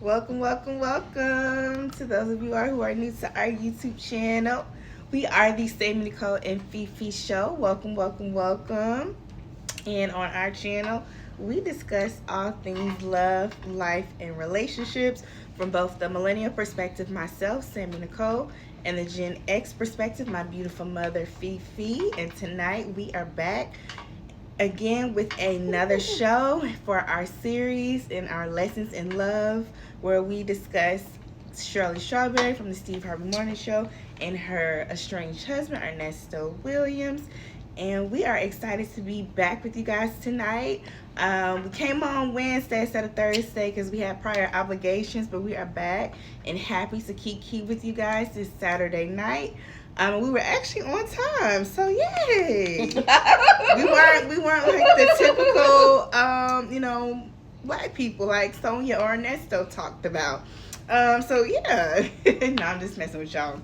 Welcome, welcome, welcome to those of you who are new to our YouTube channel. We are the Same Nicole and Fifi Show. Welcome, welcome, welcome. And on our channel, we discuss all things love, life, and relationships from both the millennial perspective, myself, Sammy Nicole, and the Gen X perspective, my beautiful mother, Fifi. And tonight we are back again with another show for our series and our lessons in love, where we discuss Shirley Strawberry from the Steve Harvey Morning Show and her estranged husband, Ernesto Williams. And we are excited to be back with you guys tonight. We came on Wednesday instead of Thursday because we had prior obligations, but we are back and happy to keep with you guys this Saturday night. We were actually on time, so yay! we weren't like the typical, white people like Sonia or Ernesto talked about. So yeah, no, I'm just messing with y'all.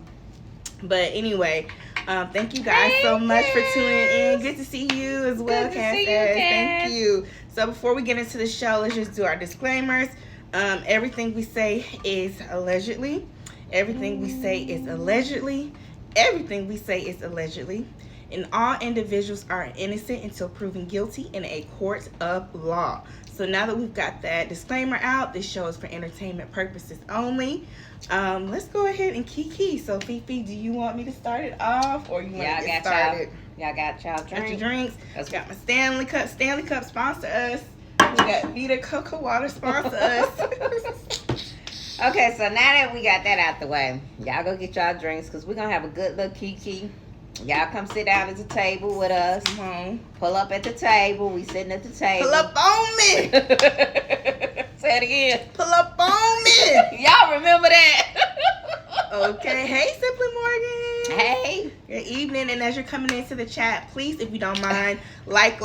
But anyway, thank you guys so much for tuning in. Good to see you as well, Cass. Thank you. So before we get into the show, let's just do our disclaimers. Everything we say is allegedly. Everything we say is allegedly. Everything we say is allegedly. And all individuals are innocent until proven guilty in a court of law. So now that we've got that disclaimer out, this show is for entertainment purposes only. Let's go ahead and kiki. So Fifi, do you want me to start it off, or you want to get started? Y'all got y'all drinks. Got your drinks. Got my Stanley Cup. Stanley Cup sponsor us. We got Vita Cocoa Water sponsor us. Okay, so now that we got that out the way, y'all go get y'all drinks because we're going to have a good little kiki. Y'all come sit down at the table with us. Pull up at the table. We sitting at the table. Pull up on me. Say it again. Pull up on me. Y'all remember that? Okay. Hey, Simply Morgan. Hey. Good evening. And as you're coming into the chat, please, if you don't mind, like.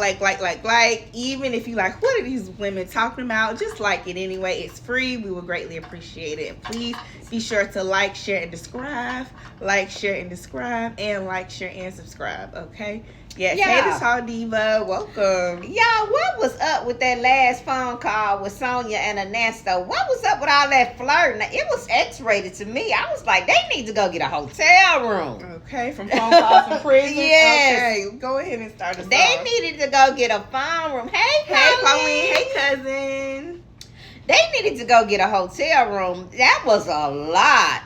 Even if you like, what are these women talking about? Just like it anyway. It's free. We will greatly appreciate it. And please be sure to like, share, and subscribe. Like, share, and subscribe. And like, share, and subscribe. Okay? Yes. Yeah. Hey, this Hall Diva. Welcome. Y'all, what was up with that last phone call with Sonia and Ernesto? What was up with all that flirting? It was X-rated to me. I was like, they need to go get a hotel room. Okay, from phone calls from prison. Yes. Okay, go ahead and start us off. They needed to go get a phone room. Hey, Pauline. Hey, cousin. They needed to go get a hotel room. That was a lot.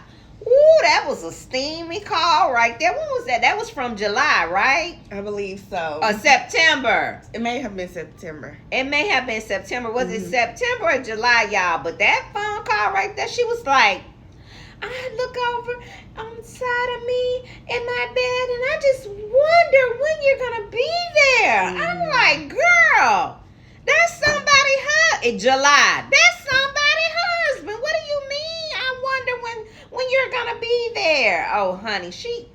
Ooh, that was a steamy call right there. When was that? That was from July, right? I believe so. Or September. It may have been September. Was it September or July, y'all? But that phone call right there, she was like, I look over on the side of me in my bed and I just wonder when you're going to be there. I'm like, girl, that's somebody's husband. In July, that's somebody's husband. What do you mean? I wonder when you're going to be there. Oh, honey, she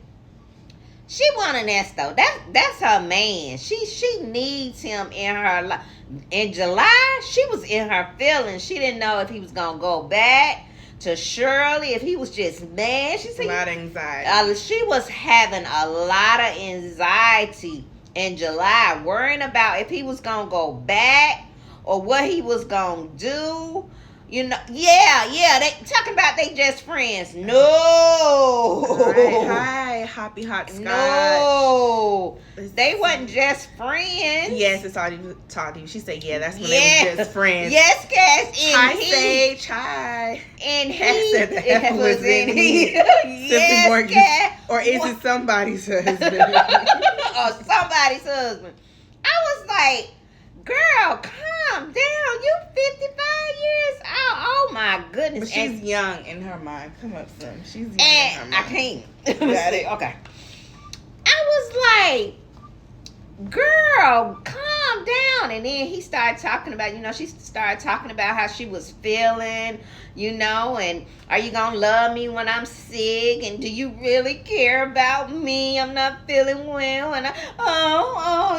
want Ernesto. That's her man. She needs him in her life. In July, she was in her feelings. She didn't know if he was going to go back to Shirley, if he was just mad. She said, a lot of anxiety. She was having a lot of anxiety in July, worrying about if he was going to go back or what he was going to do. You know, yeah, they talking about they just friends. No. Hi, Hoppy Hot Scotch. No. They wasn't just friends. Yes, it's already talked to you. She said, yeah, that's when they were just friends. Yes, Cass. Hi, Sage. Hi. And Cass said the F was in he. Yes, Cass. Or is it somebody's husband? Or somebody's husband. I was like, girl, calm down. You 55 years old. Oh my goodness. But she's young in her mind. Come up, son. She's young in her mind. I can't. Got it. Okay. I was like, girl, calm down. And then he started talking about, she started talking about how she was feeling, and are you going to love me when I'm sick? And do you really care about me? I'm not feeling well. And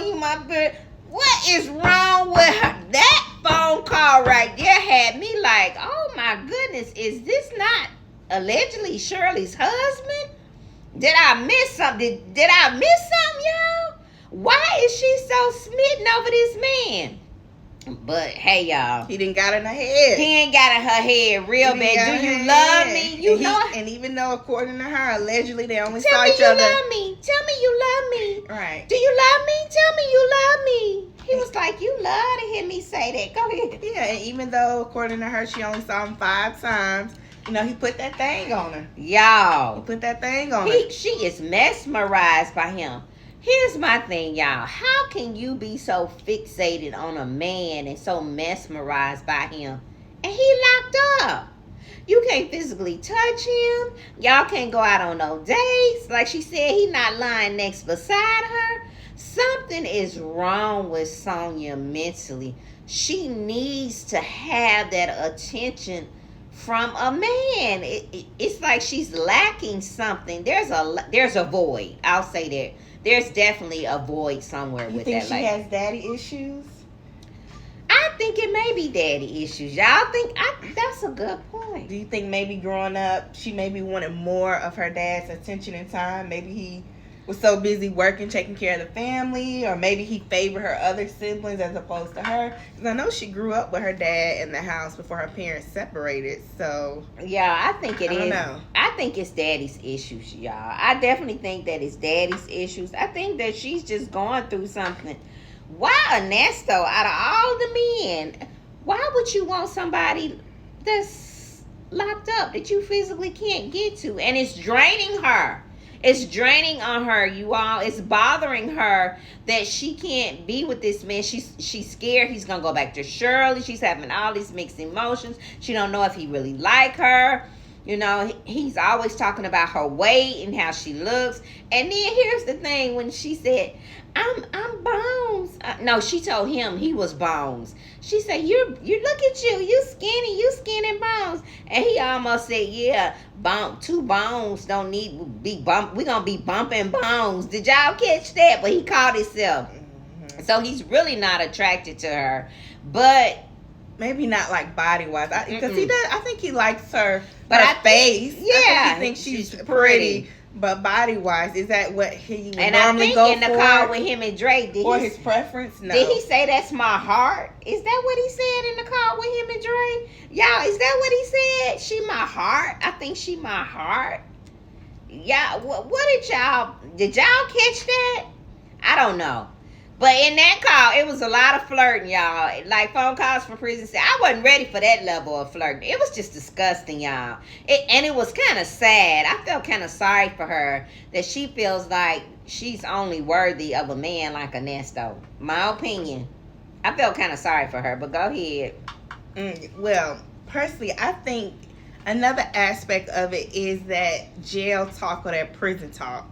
you my bird. What is wrong with her? That phone call right there had me like, oh my goodness, is this not allegedly Shirley's husband? Did I miss something? Did I miss something, y'all? Why is she so smitten over this man? But hey, y'all, he didn't got in her head. He ain't got in her head real bad. Do you love me? You and know. And even though, according to her, allegedly they only Tell saw me each you other. Love me. Tell me you love me. Right. Do you love me? Tell me you love me. He was like, you love to hear me say that. Go ahead. Yeah, and even though, according to her, she only saw him 5 times, you know, he put that thing on her. Y'all. He put that thing on her. She is mesmerized by him. Here's my thing, y'all. How can you be so fixated on a man and so mesmerized by him? And he locked up. You can't physically touch him. Y'all can't go out on no dates. Like she said, he not lying next beside her. Something is wrong with Sonia mentally. She needs to have that attention from a man. It's like she's lacking something. There's a void. I'll say that. There's definitely a void somewhere with that lady. You think she has daddy issues? I think it may be daddy issues. Y'all think that's a good point. Do you think maybe growing up, she maybe wanted more of her dad's attention and time? Maybe he was so busy working, taking care of the family, or maybe he favored her other siblings as opposed to her. Because I know she grew up with her dad in the house before her parents separated. So yeah, I think it is. I don't know. I think it's daddy's issues, y'all. I definitely think that it's daddy's issues. I think that she's just going through something. Why Ernesto, out of all the men, why would you want somebody that's locked up that you physically can't get to? And it's draining her. It's draining on her, you all. It's bothering her that she can't be with this man. She's scared he's gonna go back to Shirley. She's having all these mixed emotions. She don't know if he really like her. You know, he's always talking about her weight and how she looks. And then here's the thing, when she said, I'm Bones. No, she told him he was Bones. She said, you look at you skinny Bones. And he almost said, yeah, two bones don't need to be bump. We're gonna be bumping bones. Did y'all catch that? But he called himself. Mm-hmm. So he's really not attracted to her. But maybe not like body wise, because he does. I think he likes her, but her face. Yeah, I think he thinks she's pretty. But body wise, is that what he would and normally I think go in the for? car with him and Drake, or his preference? No. Did he say that's my heart? Is that what he said in the car with him and Drake? Y'all, is that what he said? She my heart. I think she my heart. Yeah. What did y'all catch that? I don't know. But in that call, it was a lot of flirting, y'all. Like phone calls from prison said, I wasn't ready for that level of flirting. It was just disgusting, y'all. And it was kind of sad. I felt kind of sorry for her that she feels like she's only worthy of a man like Ernesto. My opinion. I felt kind of sorry for her, but go ahead. Well, personally, I think another aspect of it is that jail talk or that prison talk.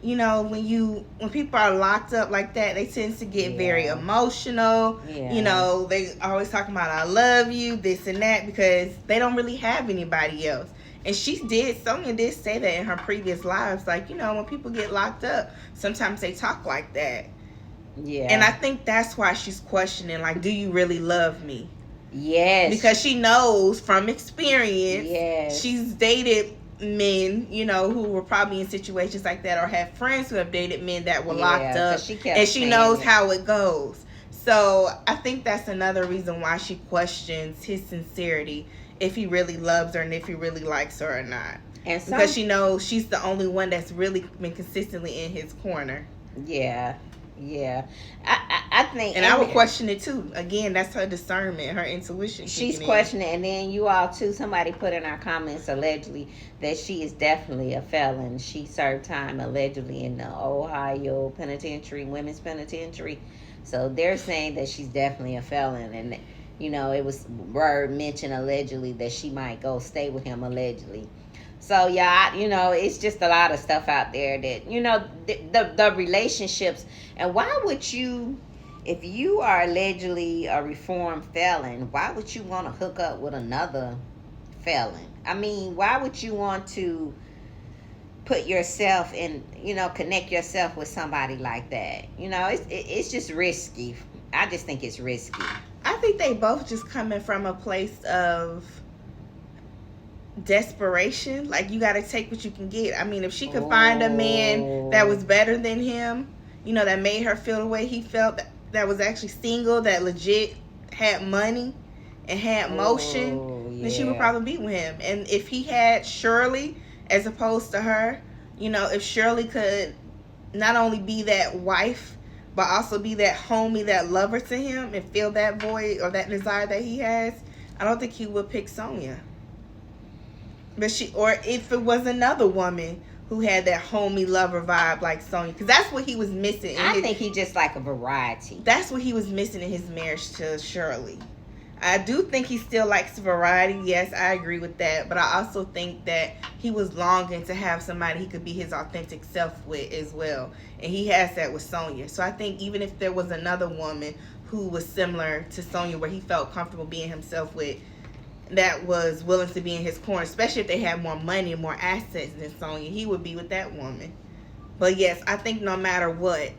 You know, when people are locked up like that, they tend to get very emotional. Yeah. You know, they always talking about I love you, this and that, because they don't really have anybody else. And Sonia did say that in her previous lives, like, you know, when people get locked up, sometimes they talk like that. Yeah. And I think that's why she's questioning, like, do you really love me? Yes. Because she knows from experience. Yes. She's dated men, you know, who were probably in situations like that, or have friends who have dated men that were locked up, and she knows how it goes. So I think that's another reason why she questions his sincerity, if he really loves her and if he really likes her or not. And because she knows she's the only one that's really been consistently in his corner. Yeah. I think, and I would question it too. Again, that's her discernment, her intuition. She's questioning, and then you all too. Somebody put in our comments allegedly that she is definitely a felon. She served time allegedly in the Ohio penitentiary, women's penitentiary. So they're saying that she's definitely a felon, and you know it was word mentioned allegedly that she might go stay with him allegedly. So yeah, you know, it's just a lot of stuff out there that, you know, the relationships. And why would you, if you are allegedly a reformed felon, why would you want to hook up with another felon? I mean, why would you want to put yourself in, you know, connect yourself with somebody like that? You know, it's just risky. I just think it's risky. I think they both just coming from a place of desperation. Like, you got to take what you can get. I mean, if she could find a man that was better than him, you know, that made her feel the way he felt, that was actually single, that legit had money and had motion, then she would probably be with him. And if he had Shirley as opposed to her, you know, if Shirley could not only be that wife, but also be that homie, that lover to him, and fill that void or that desire that he has, I don't think he would pick Sonia. But or if it was another woman who had that homie lover vibe like Sonia, because that's what he was missing. I think he just like a variety. That's what he was missing in his marriage to Shirley. I do think he still likes variety. Yes, I agree with that. But I also think that he was longing to have somebody he could be his authentic self with as well. And he has that with Sonia. So I think even if there was another woman who was similar to Sonia, where he felt comfortable being himself with, that was willing to be in his corner, especially if they had more money and more assets than Sonia, he would be with that woman. But yes, I think no matter what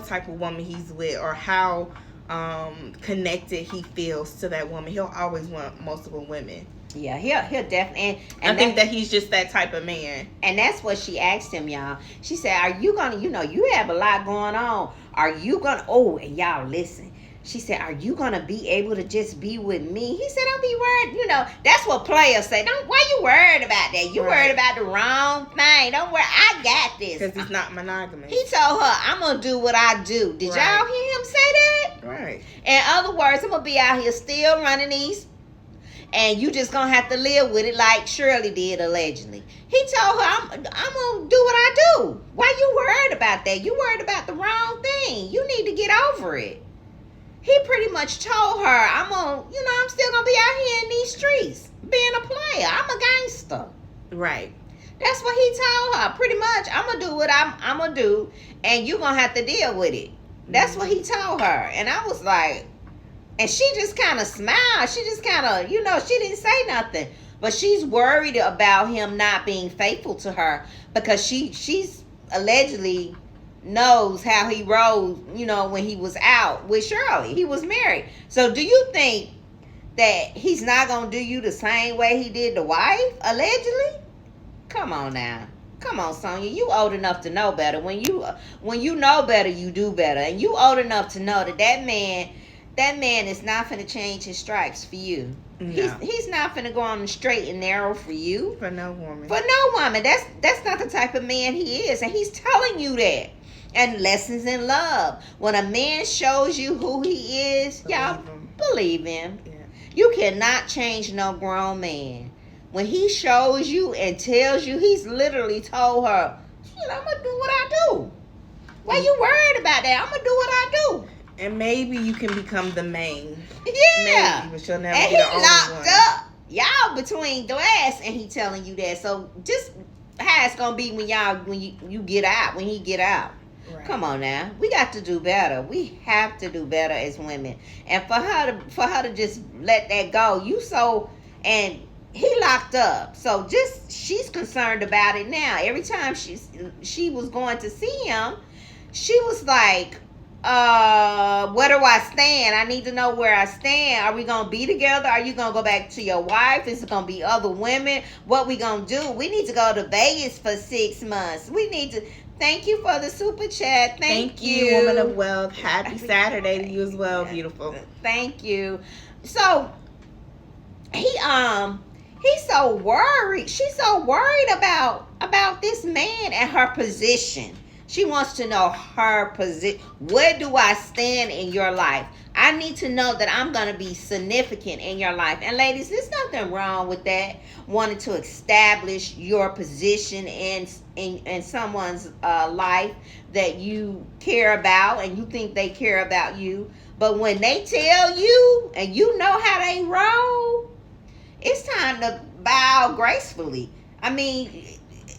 type of woman he's with or how connected he feels to that woman, he'll always want multiple women. Yeah, he'll definitely. And I think that he's just that type of man. And that's what she asked him, y'all. She said, "Are you gonna? You know, you have a lot going on. Are you gonna? Oh, and y'all listen." She said, "Are you gonna be able to just be with me?" He said, "Don't be worried. You know, that's what players say. Don't. Why you worried about that? You worried about the wrong thing. Don't worry. I got this." Because he's not monogamous. He told her, "I'm gonna do what I do." Did y'all hear him say that? Right. In other words, I'm gonna be out here still running these, and you just gonna have to live with it like Shirley did allegedly. He told her, I'm gonna do what I do. Why you worried about that? You worried about the wrong thing. You need to get over it. He pretty much told her, I'm still gonna be out here in these streets being a player. I'm a gangster. Right. That's what he told her. Pretty much, I'm gonna do what I'm gonna do, and you gonna have to deal with it. That's what he told her. And I was like, and she just kind of smiled. She just kind of, she didn't say nothing. But she's worried about him not being faithful to her because she's allegedly knows how he rose, when he was out with Shirley. He was married. So do you think that he's not going to do you the same way he did the wife, allegedly? Come on now. Come on, Sonia. You old enough to know better. When you know better, you do better. And you old enough to know that man is not finna change his stripes for you. No. He's not finna go on the straight and narrow for you. For no woman. For no woman. That's not the type of man he is. And he's telling you that. And lessons in love. When a man shows you who he is, believe him. Yeah. You cannot change no grown man. When he shows you and tells you, he's literally told her, I'm going to do what I do. Why you worried about that? I'm going to do what I do. And maybe you can become the main. Yeah. Maybe, but you'll never and be the only locked one. Up. Y'all between glass and he telling you that. So just how it's going to be when you get out, when he get out. Right. Come on now. We got to do better. We have to do better as women. And for her to just let that go, and he locked up. So she's concerned about it now. Every time she was going to see him, she was like, where do I stand? I need to know where I stand. Are we going to be together? Are you going to go back to your wife? Is it going to be other women? What we going to do? We need to go to Vegas for 6 months. We need to... Thank you for the super chat. Thank you, woman of wealth. Happy Saturday to you as well, beautiful. Thank you. So he's so worried. She's so worried about this man and her position. She wants to know her position. Where do I stand in your life? I need to know that I'm going to be significant in your life. And ladies, there's nothing wrong with that. Wanting to establish your position in someone's life that you care about and you think they care about you. But when they tell you and you know how they roll, it's time to bow gracefully. I mean,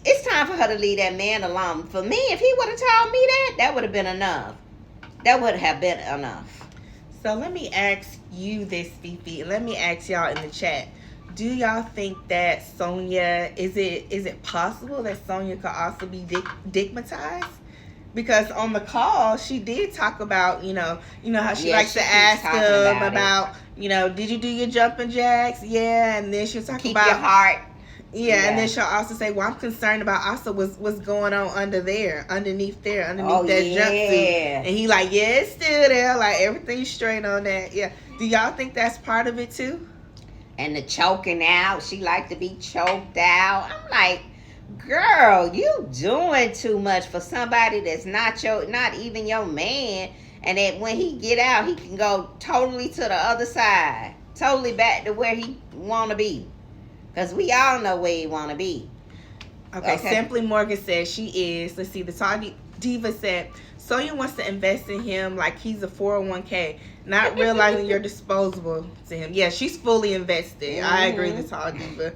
it's time for her to leave that man alone. For me, if he would have told me that would have been enough. That would have been enough. So let me ask you this, Fifi, and let me ask y'all in the chat. Do y'all think that Sonia, is it possible that Sonia could also be stigmatized? Because on the call, she did talk about, how she likes to ask him about, did you do your jumping jacks? Yeah, and then she'll talk Keep about your heart. Yeah, and then she'll also say, well, I'm concerned about also what's going on underneath that jumpsuit. And he like, yeah, it's still there. Like, everything's straight on that. Yeah. Do y'all think that's part of it too? And the choking out. She like to be choked out. I'm like, girl, you doing too much for somebody that's not even your man. And that when he get out, he can go totally to the other side, totally back to where he want to be. Because we all know where he want to be. Okay, Simply Morgan says she is. Let's see, the Tall Diva said, Sonia wants to invest in him like he's a 401k, not realizing you're disposable to him. Yeah, she's fully invested. I agree, the Tall Diva.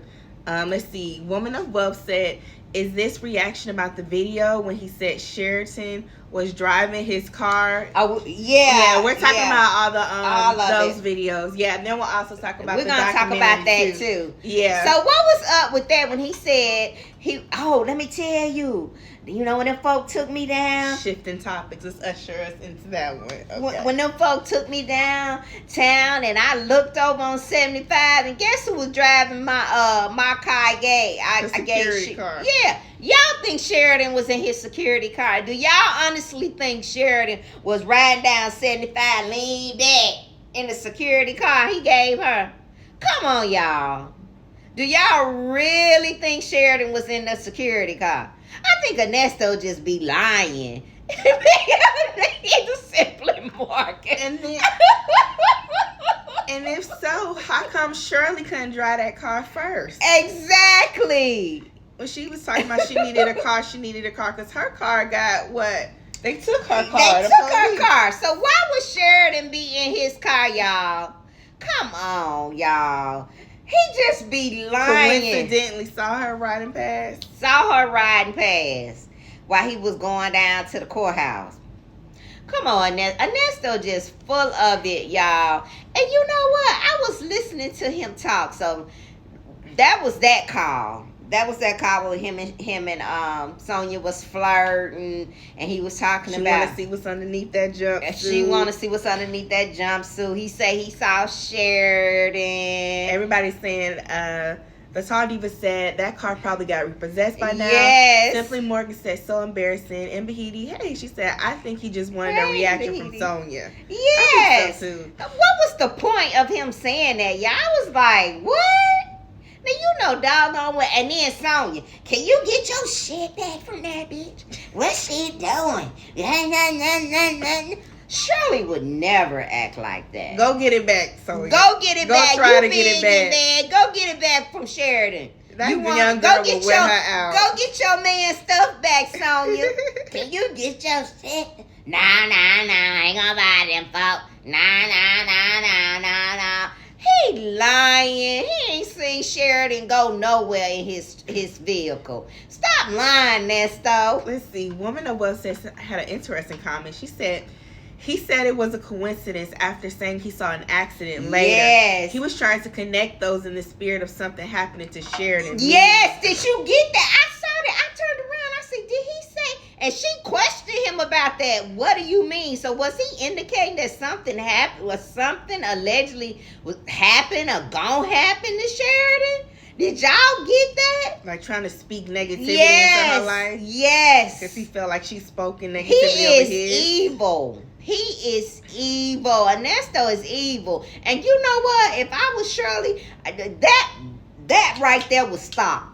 Let's see, Woman of Wealth said, is this reaction about the video when he said Sheraton was driving his car? Oh, yeah. Yeah, we're talking about all those videos. Yeah, and then we'll also talk about we're gonna talk about that too. Yeah. So what was up with that when he said let me tell you, when them folk took me down? Shifting topics. Let's usher us into that one. Okay. When them folk took me downtown and I looked over on 75 and guess who was driving my car I gave car. Yeah. Y'all think Sheridan was in his security car? Do y'all honestly think Sheridan was riding down 75 lean back in the security car he gave her? Come on, y'all. Do y'all really think Sheridan was in the security car? I think Ernesto just be lying. He's Simply Morgan. And if so, how come Shirley couldn't drive that car first? Exactly. When she was talking about she needed a car because her car got what? They took her car. They took her car. So why would Sheridan be in his car, y'all? Come on, y'all. He just be lying. Coincidentally saw her riding past while he was going down to the courthouse. Come on, Ernesto just full of it, y'all. And you know what? I was listening to him talk. So that was that call. That was that call where him and Sonia was flirting, and he was talking about. She want to see what's underneath that jumpsuit. She want to see what's underneath that jumpsuit. He said he saw Sheridan. Everybody's saying the Tall Diva said that car probably got repossessed by now. Yes. Simply Morgan said so embarrassing. And Bahidi, hey, she said I think he just wanted a reaction from Sonia. Yes. I think so too. What was the point of him saying that? Y'all was like, what? Now you know doggone what. And then Sonia, can you get your shit back from that bitch? What's she doing? Shirley would never act like that. Go get it back, Sonia. Go get it back. Go try to get it back. Go get it back from Sheridan. That young girl will wear her out. Go get your man stuff back, Sonia. Can you get your shit? Nah, I ain't gonna buy them folk. Nah. He lying. He ain't seen Sheridan go nowhere in his vehicle. Stop lying, Nesto. Let's see. Woman of Wealth had an interesting comment. She said, he said it was a coincidence after saying he saw an accident later. Yes. He was trying to connect those in the spirit of something happening to Sheridan. Yes. Did you get that? I saw that. I turned around. I said, did he say? And she questioned him about that. What do you mean? So was he indicating that something happened, or something allegedly was happen or gonna happen to Sheridan? Did y'all get that? Like trying to speak negativity into her life? Yes. Because he felt like she's spoken negativity He over is evil. He is evil. Ernesto is evil. And you know what? If I was Shirley, that right there would stop.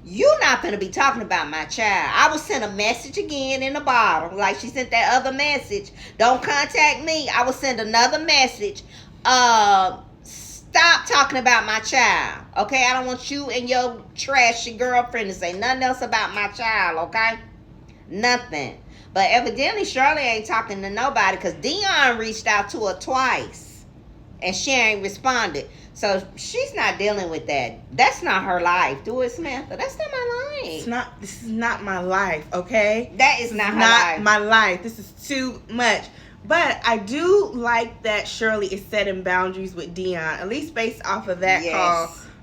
You're not going to be talking about my child. I will send a message again in the bottle, like she sent that other message. Don't contact me. I will send another message. Stop talking about my child. Okay? I don't want you and your trashy girlfriend to say nothing else about my child. Okay? Nothing. But evidently, Shirley ain't talking to nobody because Dion reached out to her twice and she ain't responded. So she's not dealing with that. That's not her life. Do it, Samantha. That's not my life. This is not my life, okay? That is not her life. My life. This is too much. But I do like that Shirley is setting boundaries with Dion, at least based off of that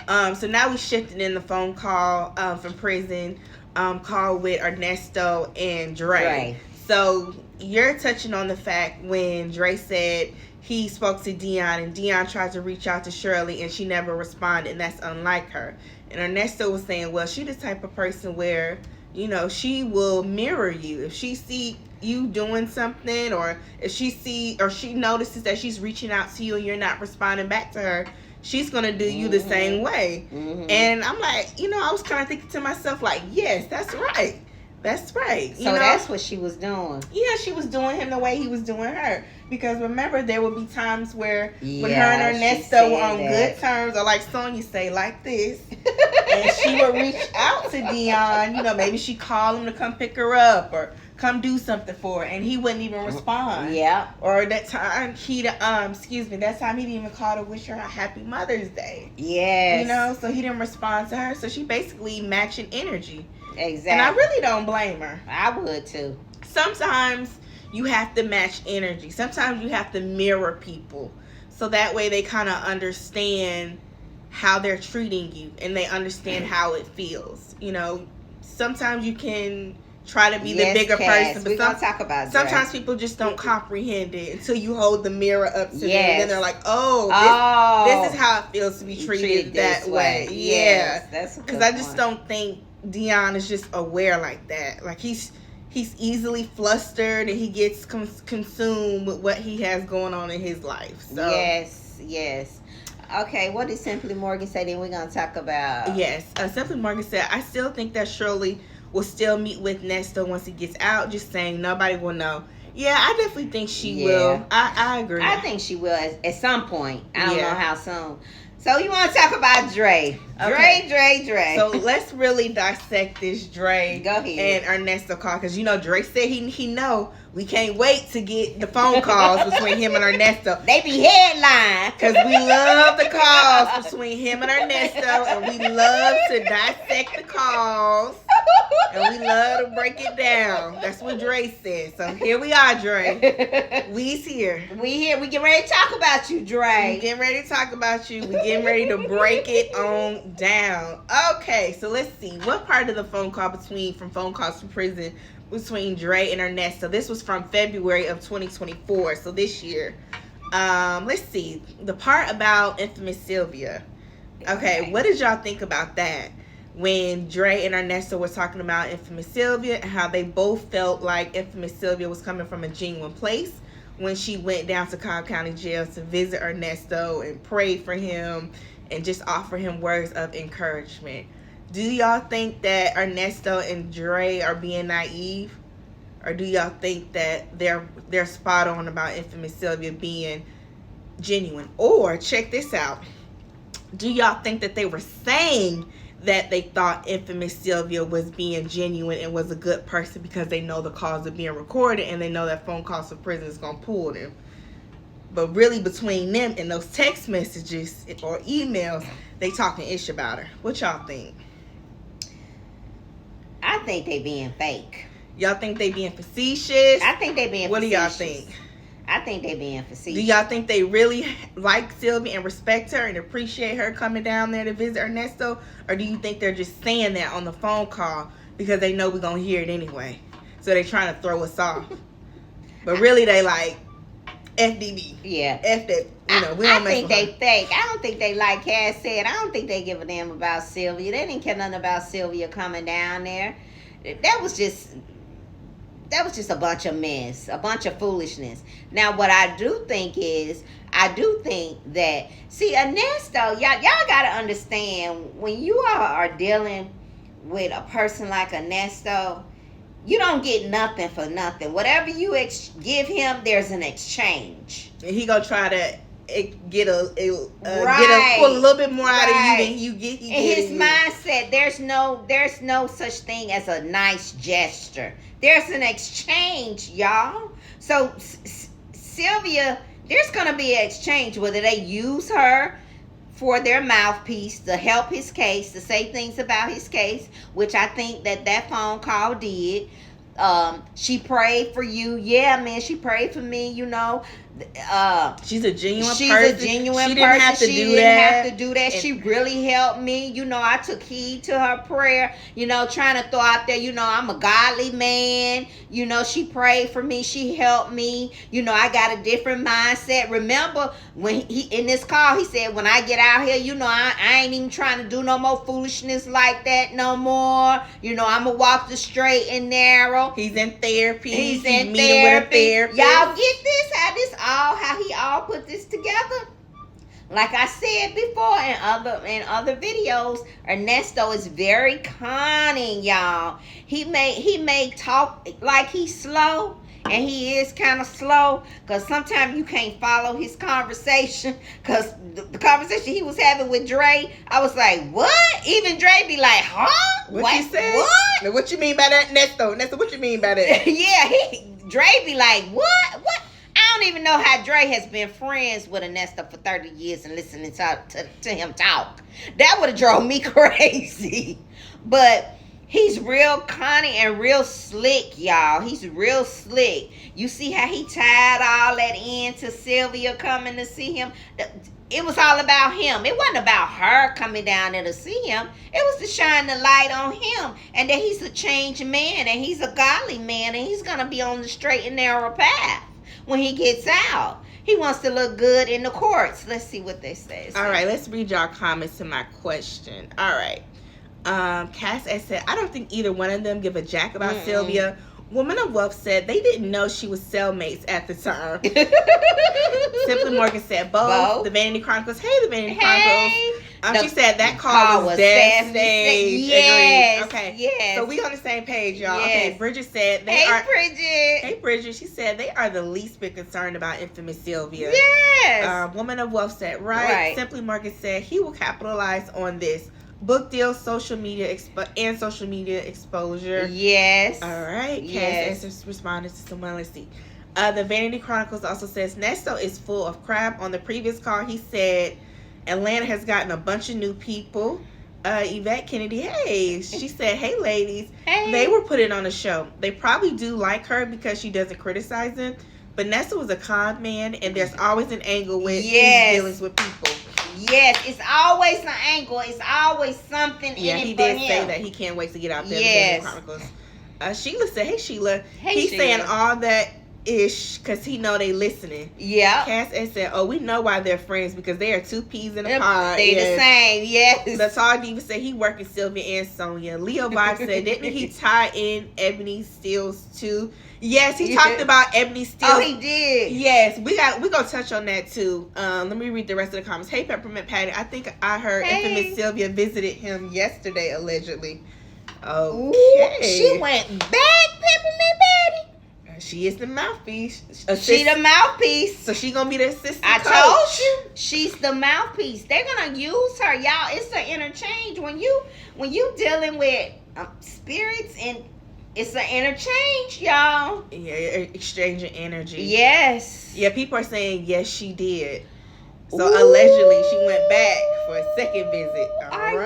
call. So now we shifted in the phone call from prison, call with Ernesto and Dre. So you're touching on the fact when Dre said he spoke to Dion and Dion tried to reach out to Shirley and she never responded, and that's unlike her. And Ernesto was saying, well, she's the type of person where, you know, she will mirror you. If she see you doing something, or if she notices that she's reaching out to you and you're not responding back to her, she's gonna do you the same way. And I'm like, I was kind of thinking to myself, like, yes, that's right. That's right. So that's what she was doing. Yeah, she was doing him the way he was doing her. Because remember, there would be times where when her and Ernesto were on good terms, or like Sonia say, like this, and she would reach out to Dion. Maybe she called him to come pick her up or come do something for her, and he wouldn't even respond. Yeah. Or that time that time he didn't even call to wish her a happy Mother's Day. Yes. So he didn't respond to her. So she basically matching energy. Exactly. And I really don't blame her. I would too. Sometimes you have to match energy. Sometimes you have to mirror people. So that way they kind of understand how they're treating you and they understand how it feels. Sometimes you can try to be the bigger person. But we're going to talk about that. Sometimes people just don't comprehend it until you hold the mirror up to them. And then they're like, this is how it feels to be treated that way. Yes, that's because I just don't think Dion is just aware like that. Like he's easily flustered and he gets consumed with what he has going on in his life. So yes. Okay, what did Simply Morgan say? Then we're gonna talk about. Yes, Simply Morgan said, I still think that Shirley will still meet with Ernesto once he gets out. Just saying, nobody will know. Yeah, I definitely think she will. I agree. I think she will at some point. I don't know how soon. So you want to talk about Dre. Dre. So let's really dissect this Dre Go ahead. and Ernesto call. Because, Dre said he know we can't wait to get the phone calls between him and Ernesto. They be headline. Because we love the calls between him and Ernesto. And we love to dissect the calls. And we love to break it down. That's what Dre said. So here we are, Dre. We's here. We here. We get ready to talk about you, Dre. We getting ready to talk about you. We getting ready to break it on down. Okay, so let's see. What part of the phone call from phone calls to prison between Dre and Ernesto? This was from February of 2024. So this year. Let's see. The part about infamous Sylvia. Okay, what did y'all think about that? When Dre and Ernesto were talking about infamous Sylvia and how they both felt like infamous Sylvia was coming from a genuine place when she went down to Cobb County Jail to visit Ernesto and pray for him and just offer him words of encouragement. Do y'all think that Ernesto and Dre are being naive? Or do y'all think that they're spot on about infamous Sylvia being genuine? Or check this out. Do y'all think that they were saying that they thought infamous Sylvia was being genuine and was a good person because they know the calls are being recorded and they know that phone calls to prison is going to pull them? But really between them and those text messages or emails, they talking ish about her. What y'all think? I think they being fake. Y'all think they being facetious? I think they being What facetious. do y'all think? I think they being facetious. Do y'all think they really like Sylvia and respect her and appreciate her coming down there to visit Ernesto? Or do you think they're just saying that on the phone call because they know we're going to hear it anyway? So they're trying to throw us off. But really they like FDB. Yeah. F that. We don't I think they fake. I don't think they, like Cass said, I don't think they give a damn about Sylvia. They didn't care nothing about Sylvia coming down there. That was just a bunch of mess, a bunch of foolishness. Now, what I do think that, see, Ernesto, y'all got to understand, when you are dealing with a person like Ernesto, you don't get nothing for nothing. Whatever you give him, there's an exchange. And he gonna try to pull a little bit more out of you than you get. In his mindset, there's no such thing as a nice gesture. There's an exchange, y'all. So Sylvia, there's gonna be an exchange, whether they use her for their mouthpiece to help his case, to say things about his case, which I think that phone call did. She prayed for you. Yeah, man, she prayed for me, She's a genuine she's person. a genuine she person. Didn't have to she do didn't that. have to do that. She really helped me. I took heed to her prayer. Trying to throw out there, I'm a godly man. She prayed for me. She helped me. I got a different mindset. Remember when he in this call, he said, when I get out here, I ain't even trying to do no more foolishness like that no more. I'm going to walk the straight and narrow. He's in therapy. He's in meeting with a therapist. Y'all get this? How he all put this together? Like I said before in other videos, Ernesto is very cunning, y'all. He may talk like he's slow, and he is kind of slow, because sometimes you can't follow his conversation, because the conversation he was having with Dre, I was like, what? Even Dre be like, huh? What you say? What? What you mean by that, Ernesto? What you mean by that? Yeah, Dre be like, what? I don't even know how Dre has been friends with Ernesto for 30 years and listening to him talk. That would have drove me crazy. But he's real cunning and real slick, y'all. He's real slick. You see how he tied all that in to Sylvia coming to see him? It was all about him. It wasn't about her coming down there to see him. It was to shine the light on him, and that he's a changed man, and he's a godly man, and he's going to be on the straight and narrow path when he gets out. He wants to look good in the courts. Let's see what they say. All right, let's read y'all comments to my question. All right. Cass S said, I don't think either one of them give a jack about Sylvia. Woman of Wealth said they didn't know she was cellmates at the time. Simply Morgan said both. The Vanity Chronicles. Hey, the Vanity Chronicles. She said that call was dead stage. Yes. Agreed. Okay. Yes. So we on the same page, y'all. Yes. Okay. Bridget said Hey, Bridget. She said they are the least bit concerned about infamous Sylvia. Yes. Woman of Wealth said right. Simply Morgan said he will capitalize on this. Book deals, social media exposure. Yes. All right. Yes. Cass responded to someone. Let's see. The Vanity Chronicles also says Nesto is full of crap. On the previous call, he said Atlanta has gotten a bunch of new people. Yvette Kennedy, hey. She said, hey, ladies. Hey. They were put in on the show. They probably do like her because she doesn't criticize them. But Nesto was a con man, and there's always an angle with his dealings with people. Yes, it's always an angle. It's always something in it. Yeah, he did say that he can't wait to get out there. Yes. The Chronicles. Sheila said, hey, Sheila. Hey, He's Sheila. saying all that ish because he know they listening. Yeah. Cass S said, oh, we know why they're friends because they are two peas in a pod. They the same, yes. The Tall Diva said he working Sylvia and Sonia. Leo Vibe said, didn't he tie in Ebony Steele's too? Yes, he talked about Ebony Steele. Oh, he did. Yes, we gonna touch on that too. Let me read the rest of the comments. Hey, Peppermint Patty. I think I heard infamous Sylvia visited him yesterday, allegedly. Okay. Ooh, she went back, Peppermint Patty. She is the mouthpiece. She the mouthpiece. So she gonna be the assistant I coach. told you, she's the mouthpiece. They're gonna use her, y'all. It's an interchange when you dealing with spirits, and it's an interchange, y'all. Yeah, exchanging energy. Yes. Yeah, people are saying yes, she did. So allegedly, she went back for a second visit. All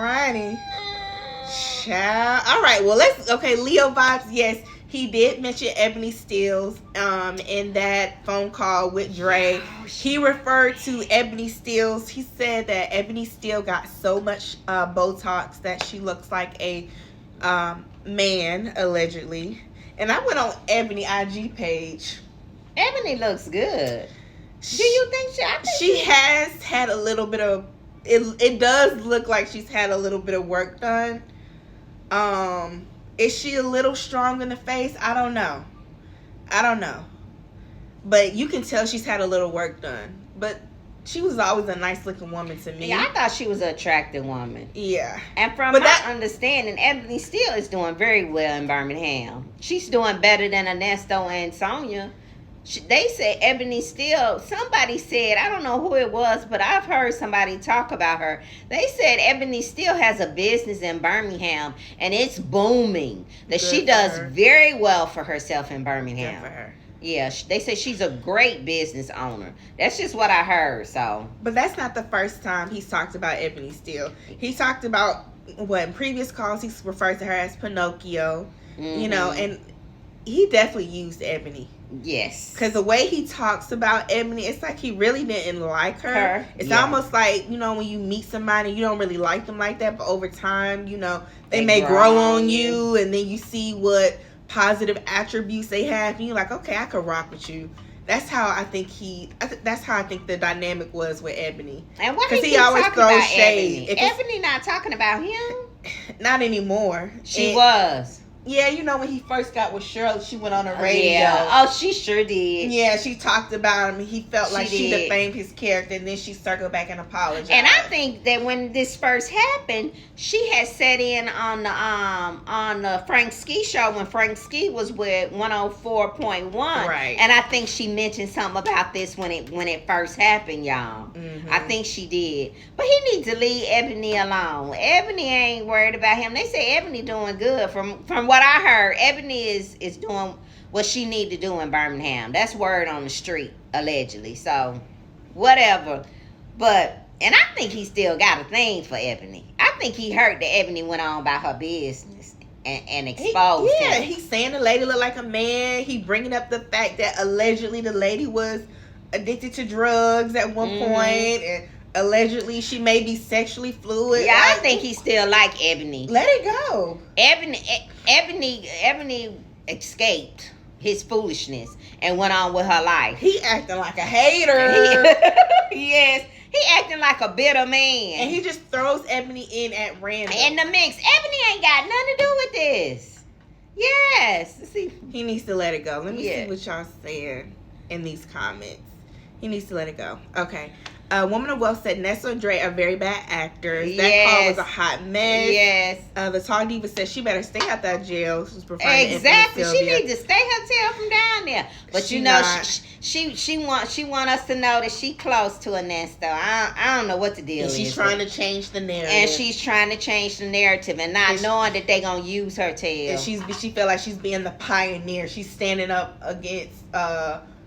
righty. Child. All right. Well, Leo Vibes. Yes, he did mention Ebony Steele's in that phone call with Dre. He referred to Ebony Steele's. He said that Ebony Steele got so much Botox that she looks like a man, allegedly. And I went on Ebony IG page. Ebony looks good. Do you think she has had a little bit of it does look like she's had a little bit of work done. Is she a little strong in the face? I don't know. But you can tell she's had a little work done. But she was always a nice looking woman to me. Yeah, I thought she was an attractive woman. Yeah. And from my understanding, Ebony Steele is doing very well in Birmingham. She's doing better than Ernesto and Sonia. They said Ebony Steele, somebody said, I don't know who it was, but I've heard somebody talk about her. They said Ebony Steele has a business in Birmingham, and it's booming. That she does very well for herself in Birmingham. Good for her. Yeah, they say she's a great business owner. That's just what I heard. So, but that's not the first time he's talked about Ebony Steele. He talked about in previous calls he referred to her as Pinocchio, you know, and he definitely used Ebony. Yes. Because the way he talks about Ebony, it's like he really didn't like her. It's almost like, when you meet somebody, you don't really like them like that, but over time, they may grow on you, and then you see what positive attributes they have, and you're like, okay, I could rock with you. That's how I think the dynamic was with Ebony. And what he always throws shade. Ebony not talking about him? Not anymore. She was. Yeah, when he first got with Shirley, she went on the radio. Yeah. Oh, she sure did. Yeah, she talked about him. He felt like she defamed his character, and then she circled back and apologized. And I think that when this first happened, she had sat in on the Frank Ski show when Frank Ski was with 104.1. Right. And I think she mentioned something about this when it first happened, y'all. Mm-hmm. I think she did. But he needs to leave Ebony alone. Ebony ain't worried about him. They say Ebony doing good. From what I heard, Ebony is doing what she need to do in Birmingham. That's word on the street, allegedly. So, whatever. And I think he still got a thing for Ebony. I think he heard that Ebony went on about her business and exposed him. Yeah, he's saying the lady looked like a man. He bringing up the fact that allegedly the lady was addicted to drugs at one point, and allegedly she may be sexually fluid. Yeah, I think he still like Ebony. Let it go. Ebony escaped his foolishness and went on with her life. He acting like a hater. Yes, he acting like a bitter man. And he just throws Ebony in at random. In the mix. Ebony ain't got nothing to do with this. Yes. See, he needs to let it go. Let me see what y'all saying in these comments. He needs to let it go. Okay. Woman of Wealth said Nessa and Dre are very bad actors. That call was a hot mess. Yes. The Tall Diva said she better stay out that jail. Exactly. She needs to stay her tail from down there. But she want us to know that she close to Ernesto. I don't know what the deal is. She's trying to change the narrative. And she's trying to change the narrative and not knowing that they gonna use her tail. And she feel like she's being the pioneer. She's standing up against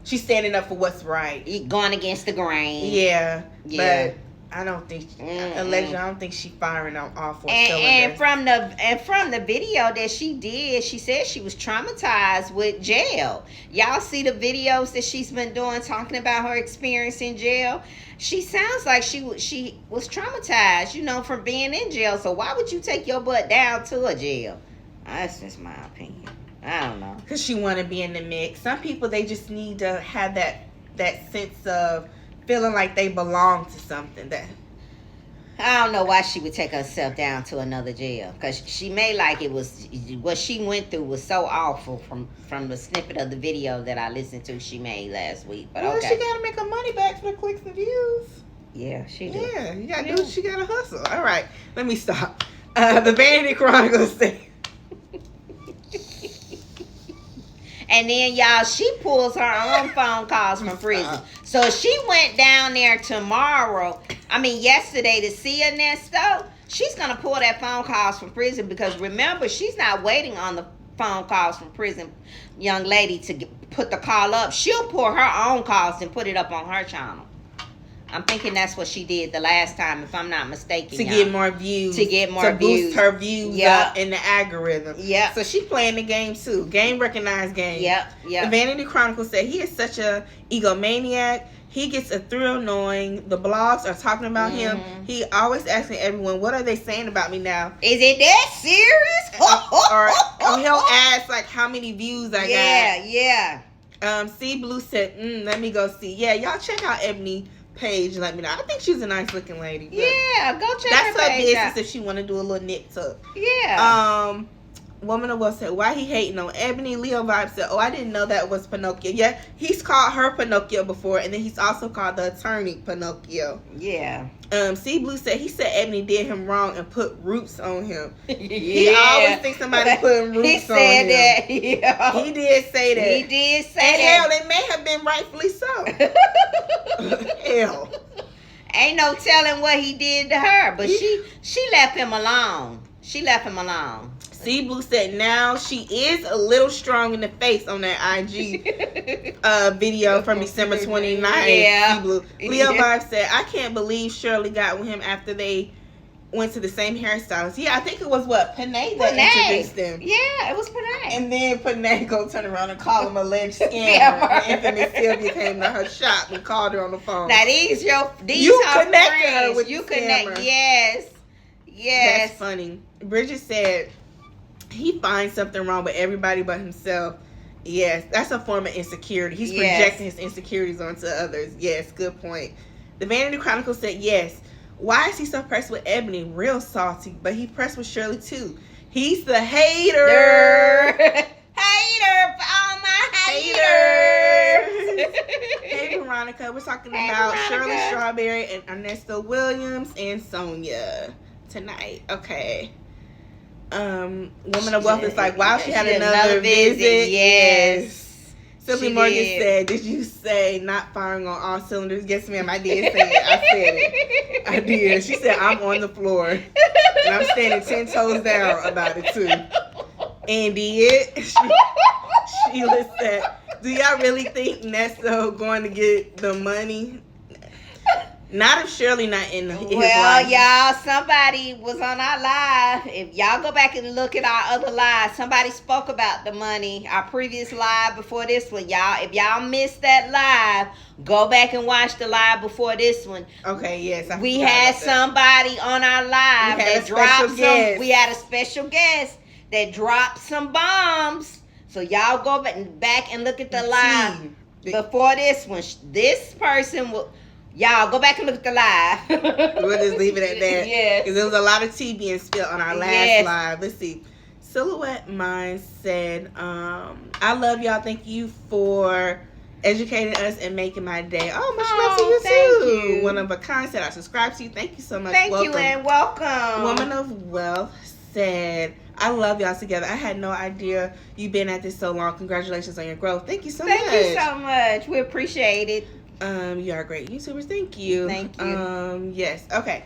she's standing up for what's right. Going against the grain. Yeah. But I don't think allegedly I don't think she's firing on all four cylinders. And from the video that she did, she said she was traumatized with jail. Y'all see the videos that she's been doing talking about her experience in jail? She sounds like she was traumatized, from being in jail. So why would you take your butt down to a jail? That's just my opinion. I don't know. Because she want to be in the mix. Some people, they just need to have that sense of feeling like they belong to something. That I don't know why she would take herself down to another jail. Because she may like it was, what she went through was so awful from the snippet of the video that I listened to she made last week. But well, she got to make her money back for the clicks and views. Yeah, she do. Yeah, you got to do. She got to hustle. All right, let me stop. The Vanity Chronicles say. And then, y'all, she pulls her own phone calls from prison. So she went down there yesterday to see Ernesto. She's going to pull that phone calls from prison because, remember, she's not waiting on the phone calls from prison, young lady, to put the call up. She'll pull her own calls and put it up on her channel. I'm thinking that's what she did the last time, if I'm not mistaken. To get more views. To boost her views up in the algorithm. Yeah. So she playing the game too. Game recognized game. Yep. The Vanity Chronicles said he is such a egomaniac. He gets a thrill knowing the blogs are talking about him. He always asking everyone, what are they saying about me now? Is it that serious? or he'll ask like how many views I got. Yeah. C Blue said, let me go see. Yeah, y'all check out Ebony page. Let me know. I think she's a nice looking lady. Yeah, go check that's her page business out. if she want to do a little nip tuck. Yeah. Woman of Wealth said, why he hating on Ebony? Leo Vibe said, I didn't know that was Pinocchio. Yeah, he's called her Pinocchio before, and then he's also called the attorney Pinocchio. Yeah. C Blue said he said Ebony did him wrong and put roots on him. He always thinks somebody putting roots on him. That. Yeah. He did say that. He did say and that. hell, it may have been rightfully so. Hell. Ain't no telling what he did to her, but she left him alone. She left him alone. C Blue said now she is a little strong in the face on that IG video from December 29th. Yeah. C Blue. Leo Vibe said, I can't believe Shirley got with him after they went to the same hairstylist. Yeah, I think it was Panay that introduced them. Yeah, it was Panay. And then Panay go turn around and call him alleged scammer. And infamous Sylvia came to her shop and called her on the phone. Now these you her connected friends. her with you the connect. scammer. Yes. That's funny. Bridget said he finds something wrong with everybody but himself. Yes, that's a form of insecurity. He's projecting his insecurities onto others. Yes, good point. The Vanity Chronicle said, yes. Why is he so pressed with Ebony? Real salty. But he pressed with Shirley, too. He's the hater. Hater for all my haters. Hey, Veronica. We're talking about Veronica. Shirley Strawberry and Ernesto Williams and Sonia tonight. Okay. Woman of Wealth is like, wow, she had another visit. Yes. Sylvia Morgan said, did you say not firing on all cylinders? Yes, ma'am, I did say it. I said it. I did. She said, I'm on the floor. And I'm standing 10 toes down about it, too. And did. Sheila said, do y'all really think Nesto going to get the money? Not if Shirley not in his life. Y'all, somebody was on our live. If y'all go back and look at our other live, somebody spoke about the money. Our previous live before this one, y'all. If y'all missed that live, go back and watch the live before this one. Okay, yes. We had somebody on our live that dropped some. We had a special guest that dropped some bombs. So y'all go back and look at the live before this one. This person will. Y'all go back and look at the live. We'll just leave it at that. Yes. Because there was a lot of tea being spilled on our last live. Let's see. Silhouette Mind said, I love y'all. Thank you for educating us and making my day. Oh, much love to you too. You. One of a kind said, I subscribe to you. Thank you so much. Thank you and welcome. Woman of Wealth said, I love y'all together. I had no idea you've been at this so long. Congratulations on your growth. Thank you so much. Thank you so much. We appreciate it. You are great YouTubers. Thank you. Thank you. Yes. Okay.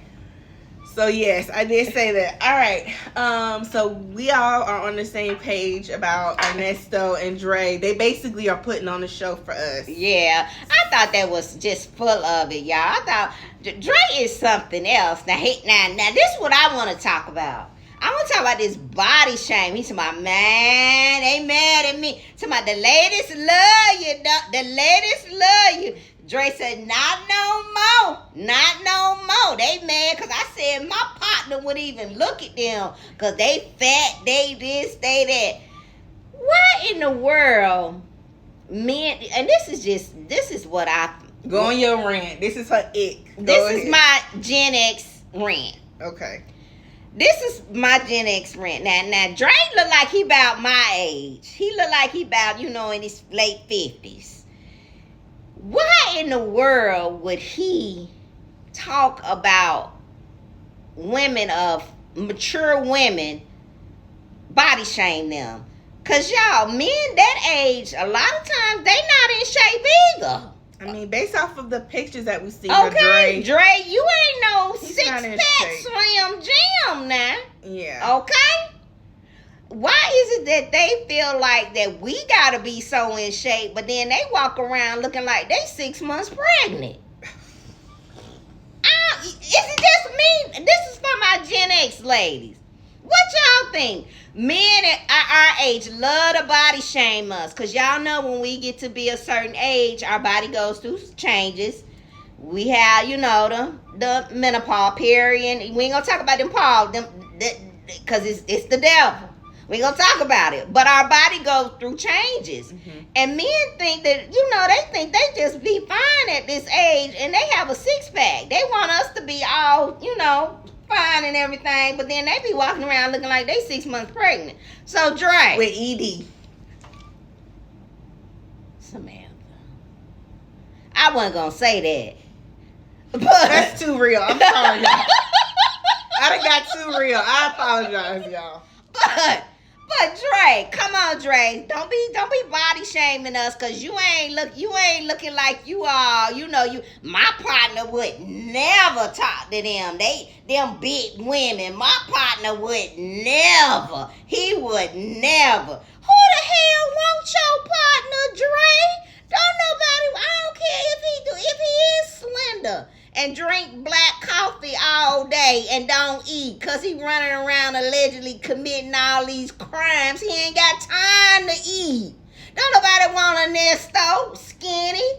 So yes, I did say that. All right. So we all are on the same page about Ernesto and Dre. They basically are putting on the show for us. Yeah. I thought that was just full of it, y'all. I thought Dre is something else. Now this is what I want to talk about. I want to talk about this body shame. He's talking about, man, they mad at me. Talking about the ladies love you. The ladies love you. Dre said, not no more. Not no more. They mad because I said my partner wouldn't even look at them because they fat, they this, they that. What in the world, men, and this is what I... Go on your rant. This is her ick. This is my Gen X rant. Okay. This is my Gen X rant. Now Dre look like he about my age. He look like he about, in his late 50s. Why in the world would he talk about women of mature women, body shame them? Because y'all, men that age, a lot of times, they not in shape either. I mean, based off of the pictures that we see of Dre, you ain't no six-pack Slim Jim now. Yeah. Okay? Why is it that they feel like that we gotta be so in shape, but then they walk around looking like they 6 months pregnant? Is it just me? This is for my Gen X ladies. What y'all think? Men at our age love to body shame us, because y'all know when we get to be a certain age, our body goes through changes. We have, the menopause period. We ain't gonna talk about them because it's the devil. We ain't gonna talk about it. But our body goes through changes. Mm-hmm. And men think that, they think they just be fine at this age and they have a six-pack. They want us to be all, fine and everything, but then they be walking around looking like they 6 months pregnant. So Dre. With ED. Samantha. I wasn't gonna say that. But that's too real. I'm sorry, y'all. I done got too real. I apologize, y'all. But Dre, come on, Dre. Don't be body shaming us, cause you ain't looking like you are. My partner would never talk to them. Them big women. My partner would never. He would never. Who the hell wants your partner, Dre? Don't nobody. I don't care if he is slender and drink black coffee all day and don't eat because he running around allegedly committing all these crimes. He ain't got time to eat. Don't nobody want Ernesto skinny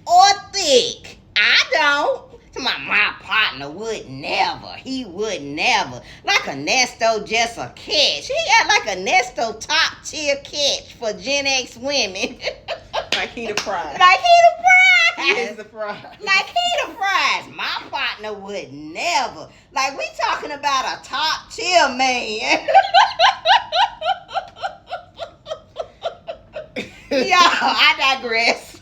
or thick. I don't. My partner would never. He would never. Like Ernesto just a catch. He got like Ernesto top tier catch for Gen X women. Like he the prize. Like he the prize. He is the prize. Like he the prize. My partner would never. Like we talking about a top tier man. Y'all, I digress.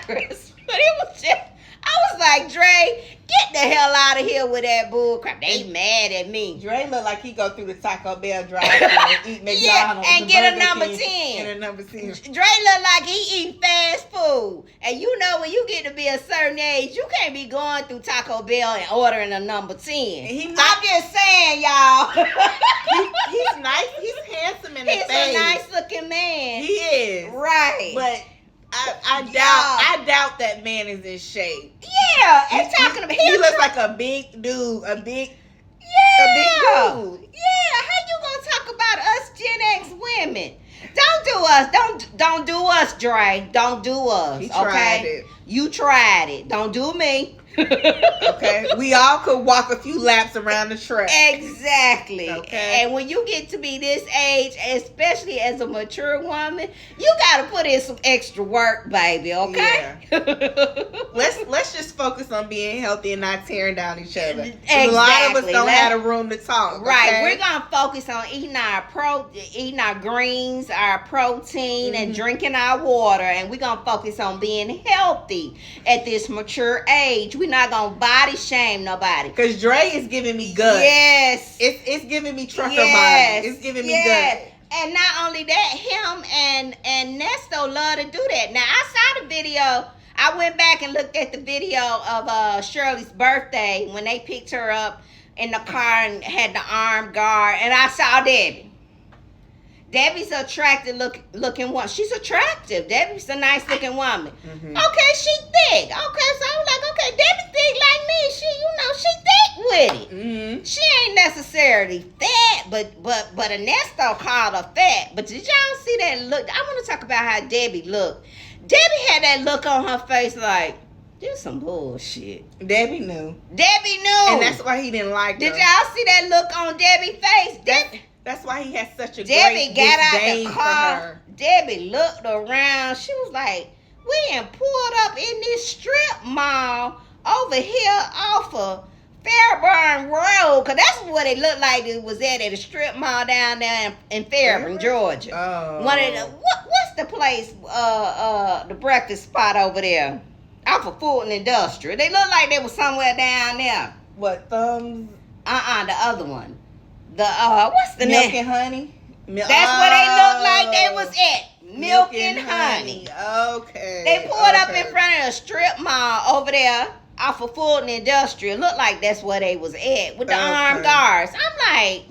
But it was just, I was like, Dre, get the hell out of here with that bull crap. They mad at me. Dre look like he go through the Taco Bell drive-thru and eat McDonald's. Yeah, and get a number King 10. And a number 10. Dre look like he eat fast food. And you know when you get to be a certain age, you can't be going through Taco Bell and ordering a number 10. I'm just saying, y'all. He's nice. He's handsome in the face. He's a nice looking man. He is. Right. But I doubt that man is in shape. Yeah, and talking about he looks like a big dude, a big dude. Yeah, how you gonna talk about us Gen X women? Don't do us. Don't do us, Dre. Don't do us. He tried it. You tried it. Don't do me. Okay. We all could walk a few laps around the track. Exactly. Okay. And when you get to be this age, especially as a mature woman, you gotta put in some extra work, baby. Okay. Yeah. Let's just focus on being healthy and not tearing down each other. Exactly. A lot of us don't have the room to talk. Right. Okay? We're gonna focus on eating our greens, our protein, and drinking our water, and we're gonna focus on being healthy at this mature age. We're not gonna body shame nobody. Because Dre is giving me guts. Yes. It's giving me trucker Yes. body. It's giving me guts. And not only that, him and Nesto love to do that. Now I saw the video. I went back and looked at the video of Shirley's birthday when they picked her up in the car and had the armed guard, and I saw Debbie. Debbie's an attractive looking woman. She's attractive. Debbie's a nice looking woman. Mm-hmm. Okay, she thick. Okay, so I'm like, okay, Debbie thick like me. She thick with it. Mm-hmm. She ain't necessarily fat, but Ernesto called her fat. But did y'all see that look? I want to talk about how Debbie looked. Debbie had that look on her face like, this some bullshit. Debbie knew. And that's why he didn't like her. Did y'all see that look on Debbie's face? That's why he has such a Debbie great got out disdain the for car. her. Debbie looked around. She was like, we ain't pulled up in this strip mall over here off of Fairburn Road. Because that's what it looked like it was at a strip mall down there in Fairburn, Georgia. Oh. One of the, what's the place, the breakfast spot over there? Off of Fulton Industrial. They look like they was somewhere down there. What, Thumbs? The other one. What's the Milk name? and Honey? That's where they look like they was at. Milk and honey. Okay. They pulled up in front of a strip mall over there off of Fulton Industrial. Looked like that's where they was at with the armed guards. I'm like,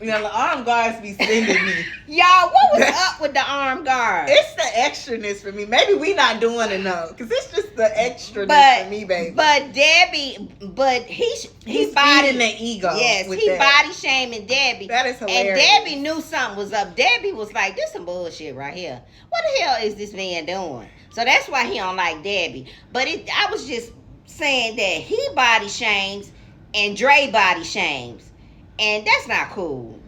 you know, the armed guards be sending me. y'all, what was up with the armed guards? It's the extraness for me. Maybe we not doing enough because it's just the extraness for me, baby. But Debbie, he's feeding the ego. Yes, with he that. body shaming Debbie. That is hilarious. And Debbie knew something was up. Debbie was like, this some bullshit right here. What the hell is this man doing? So that's why he don't like Debbie. But I was just saying that he body shames and Dre body shames. And that's not cool.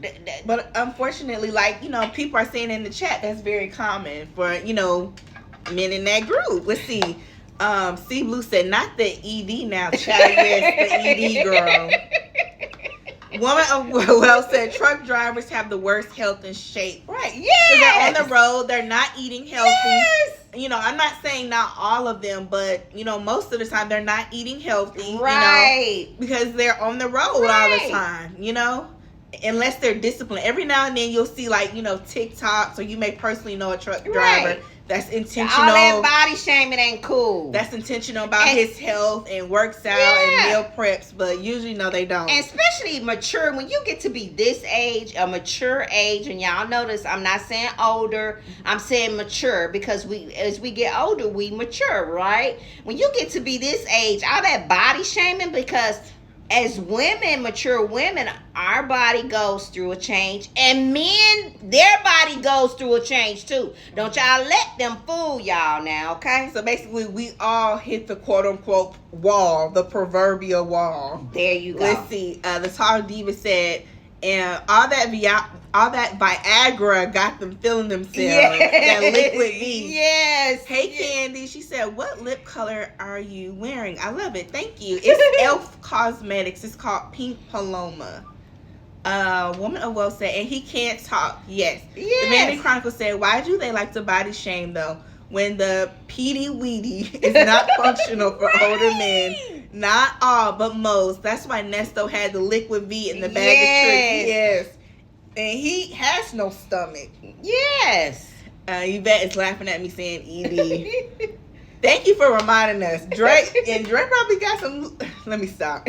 But unfortunately, like, you know, people are saying in the chat that's very common for, you know, men in that group. Let's see. C Blue said, not the ED now, child. Yes, the ED girl. Woman of Well said, truck drivers have the worst health and shape. Right. Yes. They're on the road. They're not eating healthy. Yes. You know, I'm not saying not all of them, but, you know, most of the time they're not eating healthy. Right. You know, because they're on the road all the time, you know, unless they're disciplined. Every now and then you'll see, like, you know, TikToks, or you may personally know a truck driver that's intentional. All that body shaming ain't cool. That's intentional about his health and works out and meal preps, but usually no, they don't. And especially mature, when you get to be this age, a mature age, and y'all notice I'm not saying older, I'm saying mature, because as we get older, we mature, right? When you get to be this age, all that body shaming, because as women, mature women, our body goes through a change, and men, their body goes through a change too. Don't y'all let them fool y'all now, okay? So basically, we all hit the quote-unquote wall, the proverbial wall. There you go. Let's see. The Tall Diva said, and all that Viagra got them feeling themselves. That liquid V. Yes. Hey, Candy. She said, what lip color are you wearing? I love it. Thank you. It's Elf Cosmetics. It's called Pink Paloma. Woman of Wealth said, and he can't talk. Yes. The Vanity Chronicle said, why do they like to body shame, though, when the Petey Weedy is not functional for older men? Not all, but most. That's why Ernesto had the liquid V in the bag of tricks. Yes. And he has no stomach. Yes. Yvette is laughing at me saying ED. Thank you for reminding us. Drake probably got some. Let me stop.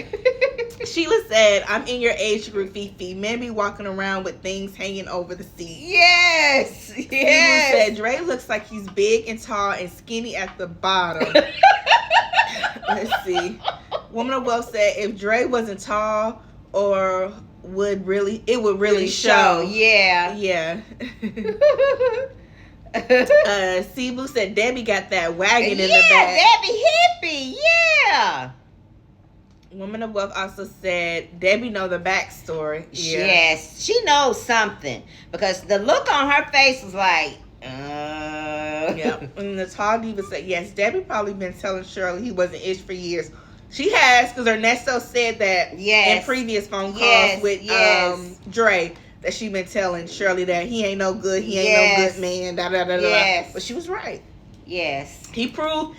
Sheila said, I'm in your age group, Fifi. Men be walking around with things hanging over the seat. Yes. Yes. Said, Dre looks like he's big and tall and skinny at the bottom. Let's see. Woman of Wealth said, if Dre wasn't tall, it would really show. Yeah. Yeah. Cebu said Debbie got that wagon in the back. Debbie hippie. Yeah. Woman of Wealth also said Debbie know the backstory. Yeah. Yes, she knows something, because the look on her face was like, Yeah. And the Tall Diva said, yes, Debbie probably been telling Shirley he wasn't ish for years. She has, because Ernesto said that in previous phone calls with Dre, that she been telling Shirley that he ain't no good, he ain't no good man, Yes. But she was right. Yes. He proved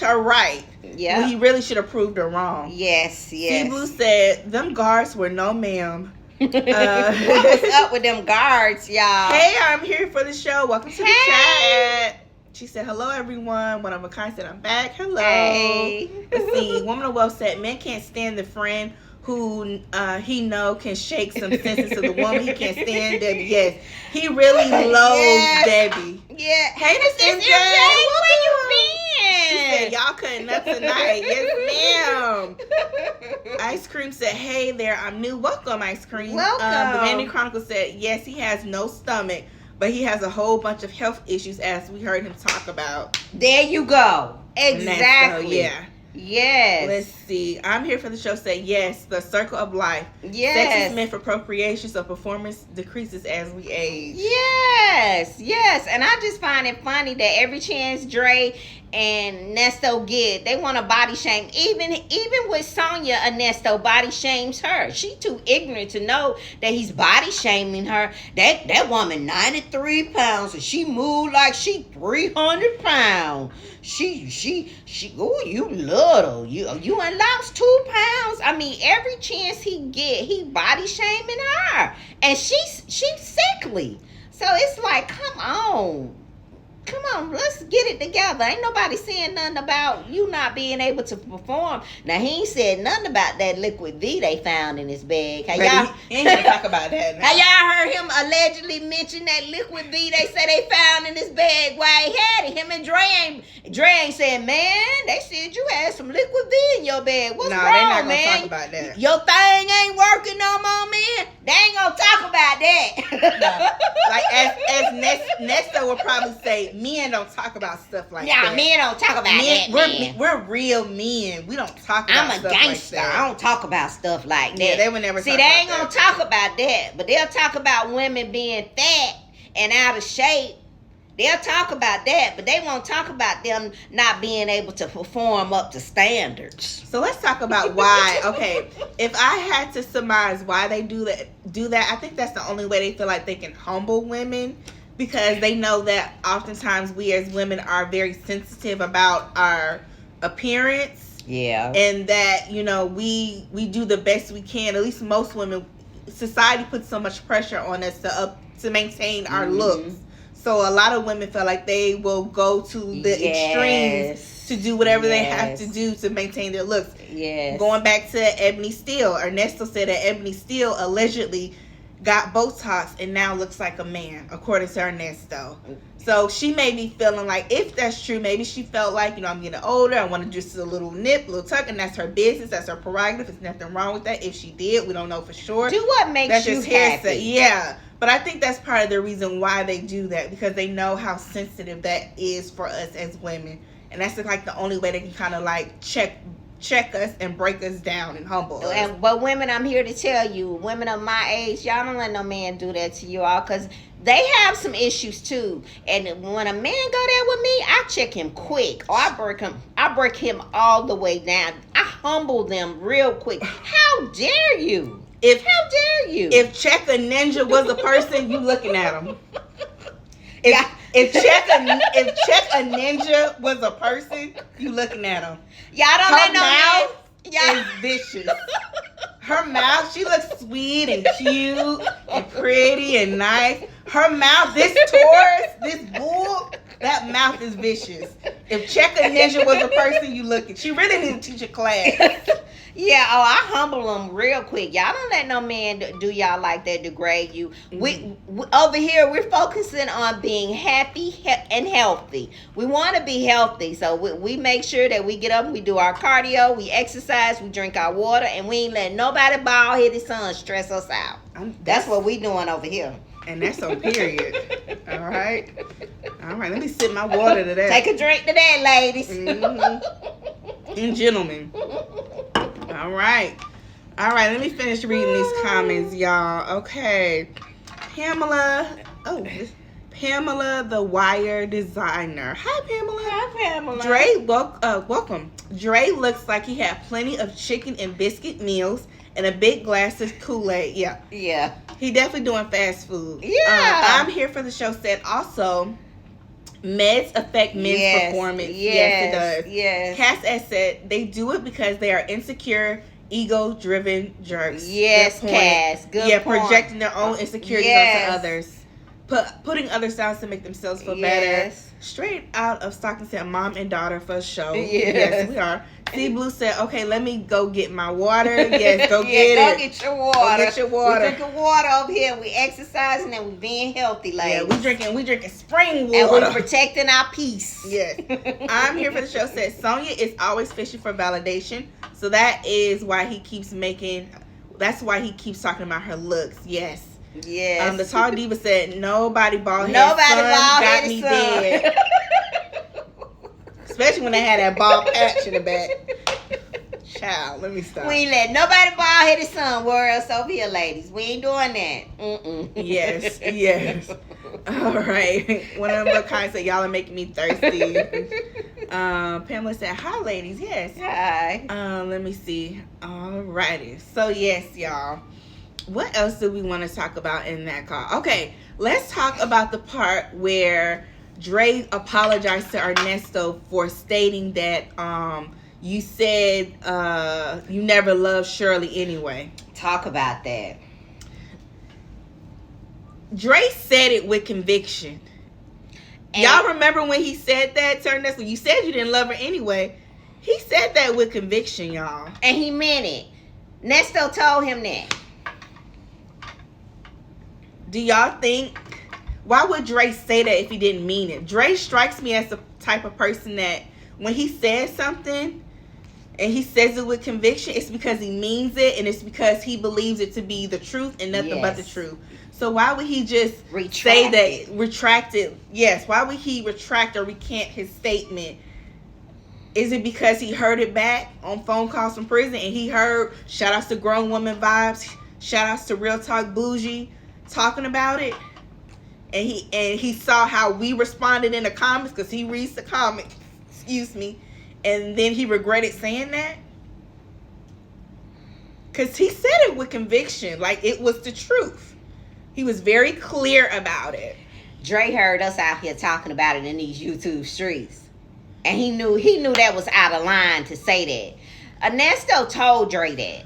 her right. Yeah. When he really should have proved her wrong. Yes. Blue said, them guards were no ma'am. What was up with them guards, y'all? Hey, I'm here for the show. Welcome to the chat. She said, hello, everyone. One of a kind said, I'm back. Hello. Hey. Let's see. Woman of Wealth said, men can't stand the friend who he know can shake some senses to the woman. He can't stand Debbie. Yes. He really loathes Debbie. Yeah. Hey, Miss MJ. Where you been? She said, y'all cutting up tonight. Yes, ma'am. Ice Cream said, hey there, I'm new. Welcome, Ice Cream. Welcome. The Vanity Chronicle said, yes, he has no stomach, but he has a whole bunch of health issues, as we heard him talk about. There you go. Exactly. Yeah. Yes. Let's see. I'm here for the show. Say yes. The circle of life. Yes. Sex is meant for procreation, so performance decreases as we age. Yes. Yes. And I just find it funny that every chance Dre and Ernesto get, they want to body shame. Even with Sonia, Ernesto body shames her. She too ignorant to know that he's body shaming her. That woman 93 pounds and she moved like she 300 pounds. She oh, you little. You ain't lost 2 pounds. I mean, every chance he get, he body shaming her. And she's sickly. So it's like, come on, let's get it together. Ain't nobody saying nothing about you not being able to perform. Now, he ain't said nothing about that liquid V they found in his bag. He ain't gonna talk about that now. Have y'all heard him allegedly mention that liquid V they say they found in his bag while he had it? Him and Dre ain't saying, man, they said you had some liquid V in your bag. What's wrong, they not gonna man? talk about that. Your thing ain't working no more, man. They ain't gonna talk about that. No. Like as Nesta would probably say, men don't talk about stuff like that. Yeah, men don't talk about that, man. We're real men. We don't talk about I'm a stuff gangster. like that. I don't talk about stuff like that. Yeah, they would never See, talk they about ain't gonna that. talk about that, but they'll talk about women being fat and out of shape. They'll talk about that, but they won't talk about them not being able to perform up to standards. So let's talk about why. Okay, if I had to surmise why they do that, I think that's the only way they feel like they can humble women, because they know that oftentimes we as women are very sensitive about our appearance. Yeah. And that, we do the best we can. At least most women, society puts so much pressure on us to maintain our looks. So a lot of women feel like they will go to the extremes to do whatever they have to do to maintain their looks. Yes. Going back to Ebony Steele, Ernesto said that Ebony Steele allegedly got Botox and now looks like a man, according to Ernesto. So she may be feeling like, if that's true, maybe she felt like, I'm getting older, I want to just a little nip, a little tuck, and that's her business, that's her prerogative. There's nothing wrong with that. If she did, we don't know for sure. Do what makes you happy. Yeah. But I think that's part of the reason why they do that, because they know how sensitive that is for us as women. And that's like the only way they can kind of like check us and break us down and humble us. But women, I'm here to tell you, women of my age, y'all don't let no man do that to you all, because they have some issues too. And when a man go there with me, I check him quick, or I break him all the way down. I humble them real quick. How dare you? How dare you? If Check a Ninja was a person, you looking at him. If Check a Ninja was a person, you looking at him. Y'all don't let no man. Is vicious. Her mouth, she looks sweet and cute and pretty and nice. Her mouth, this Taurus, this bull, that mouth is vicious. If Check a Ninja was a person, you looking. She really need to teach a class. Yeah, I humble them real quick. Y'all don't let no man do y'all like that, degrade you. We over here, we're focusing on being happy and healthy. We want to be healthy, so we make sure that we get up, we do our cardio, we exercise, we drink our water, and we ain't letting nobody bald-headed son stress us out. That's what we doing over here. And that's on period. All right. Let me sip my water to that. Take a drink to that, ladies. Mm-hmm. And gentlemen. All right. Let me finish reading these comments, y'all. Okay. Pamela, the Wire designer. Hi, Pamela. Hi, Pamela. Dre, welcome. Dre looks like he had plenty of chicken and biscuit meals and a big glass of Kool-Aid. Yeah. He definitely doing fast food. Yeah. I'm here for the show said also, meds affect men's performance. Yes, it does. Yes. Cass said they do it because they are insecure, ego-driven jerks. Yes, Cass. Good point. Projecting their own insecurities onto others. Putting others down to make themselves feel better. Straight out of Stockton said, mom and daughter for show. Yes, we are. C Blue said, okay, let me go get my water. Yes, go get it. Go get your water. Go get your water. We drinking water over here. We exercising and we being healthy, ladies. Yeah, we drinking spring water. And we protecting our peace. Yes. I'm here for the show said, Sonia is always fishing for validation. So that's why he keeps talking about her looks. Yes. Yes. The tall diva said, nobody bald-headed got me dead. Especially when they had that bald patch in the back. Child, let me stop. We ain't let nobody bald-headed son worry us over here, ladies. We ain't doing that. Mm-mm. Yes. All right. One of them kind said, y'all are making me thirsty. Pamela said, hi, ladies. Yes. Hi. Let me see. All righty. So, yes, y'all. What else do we want to talk about in that call? Okay, let's talk about the part where Dre apologized to Ernesto for stating that you said you never loved Shirley anyway. Talk about that. Dre said it with conviction. And y'all remember when he said that to Ernesto? You said you didn't love her anyway. He said that with conviction, y'all. And he meant it. Ernesto told him that. Do y'all think, why would Dre say that if he didn't mean it? Dre strikes me as the type of person that when he says something and he says it with conviction, it's because he means it and it's because he believes it to be the truth and nothing but the truth. So why would he just retract it? Yes, why would he retract or recant his statement? Is it because he heard it back on phone calls from prison and he heard shout outs to Grown Woman Vibes, shout outs to Real Talk Bougie talking about it, and he saw how we responded in the comments because he reads the comments, and then he regretted saying that? Because he said it with conviction, like it was the truth. He was very clear about it. Dre heard us out here talking about it in these YouTube streets, and he knew that was out of line to say that. Ernesto told Dre that.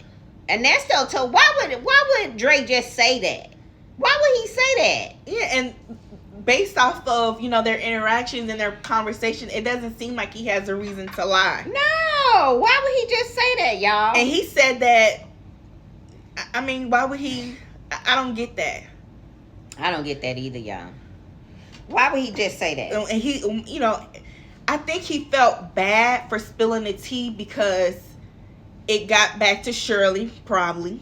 Ernesto told, why would Dre just say that? Why would he say that? Yeah, and based off of, their interactions and their conversation, it doesn't seem like he has a reason to lie. No. Why would he just say that, y'all? And he said that, I mean, why would he? I don't get that. I don't get that either, y'all. Why would he just say that? And he, I think he felt bad for spilling the tea because it got back to Shirley, probably.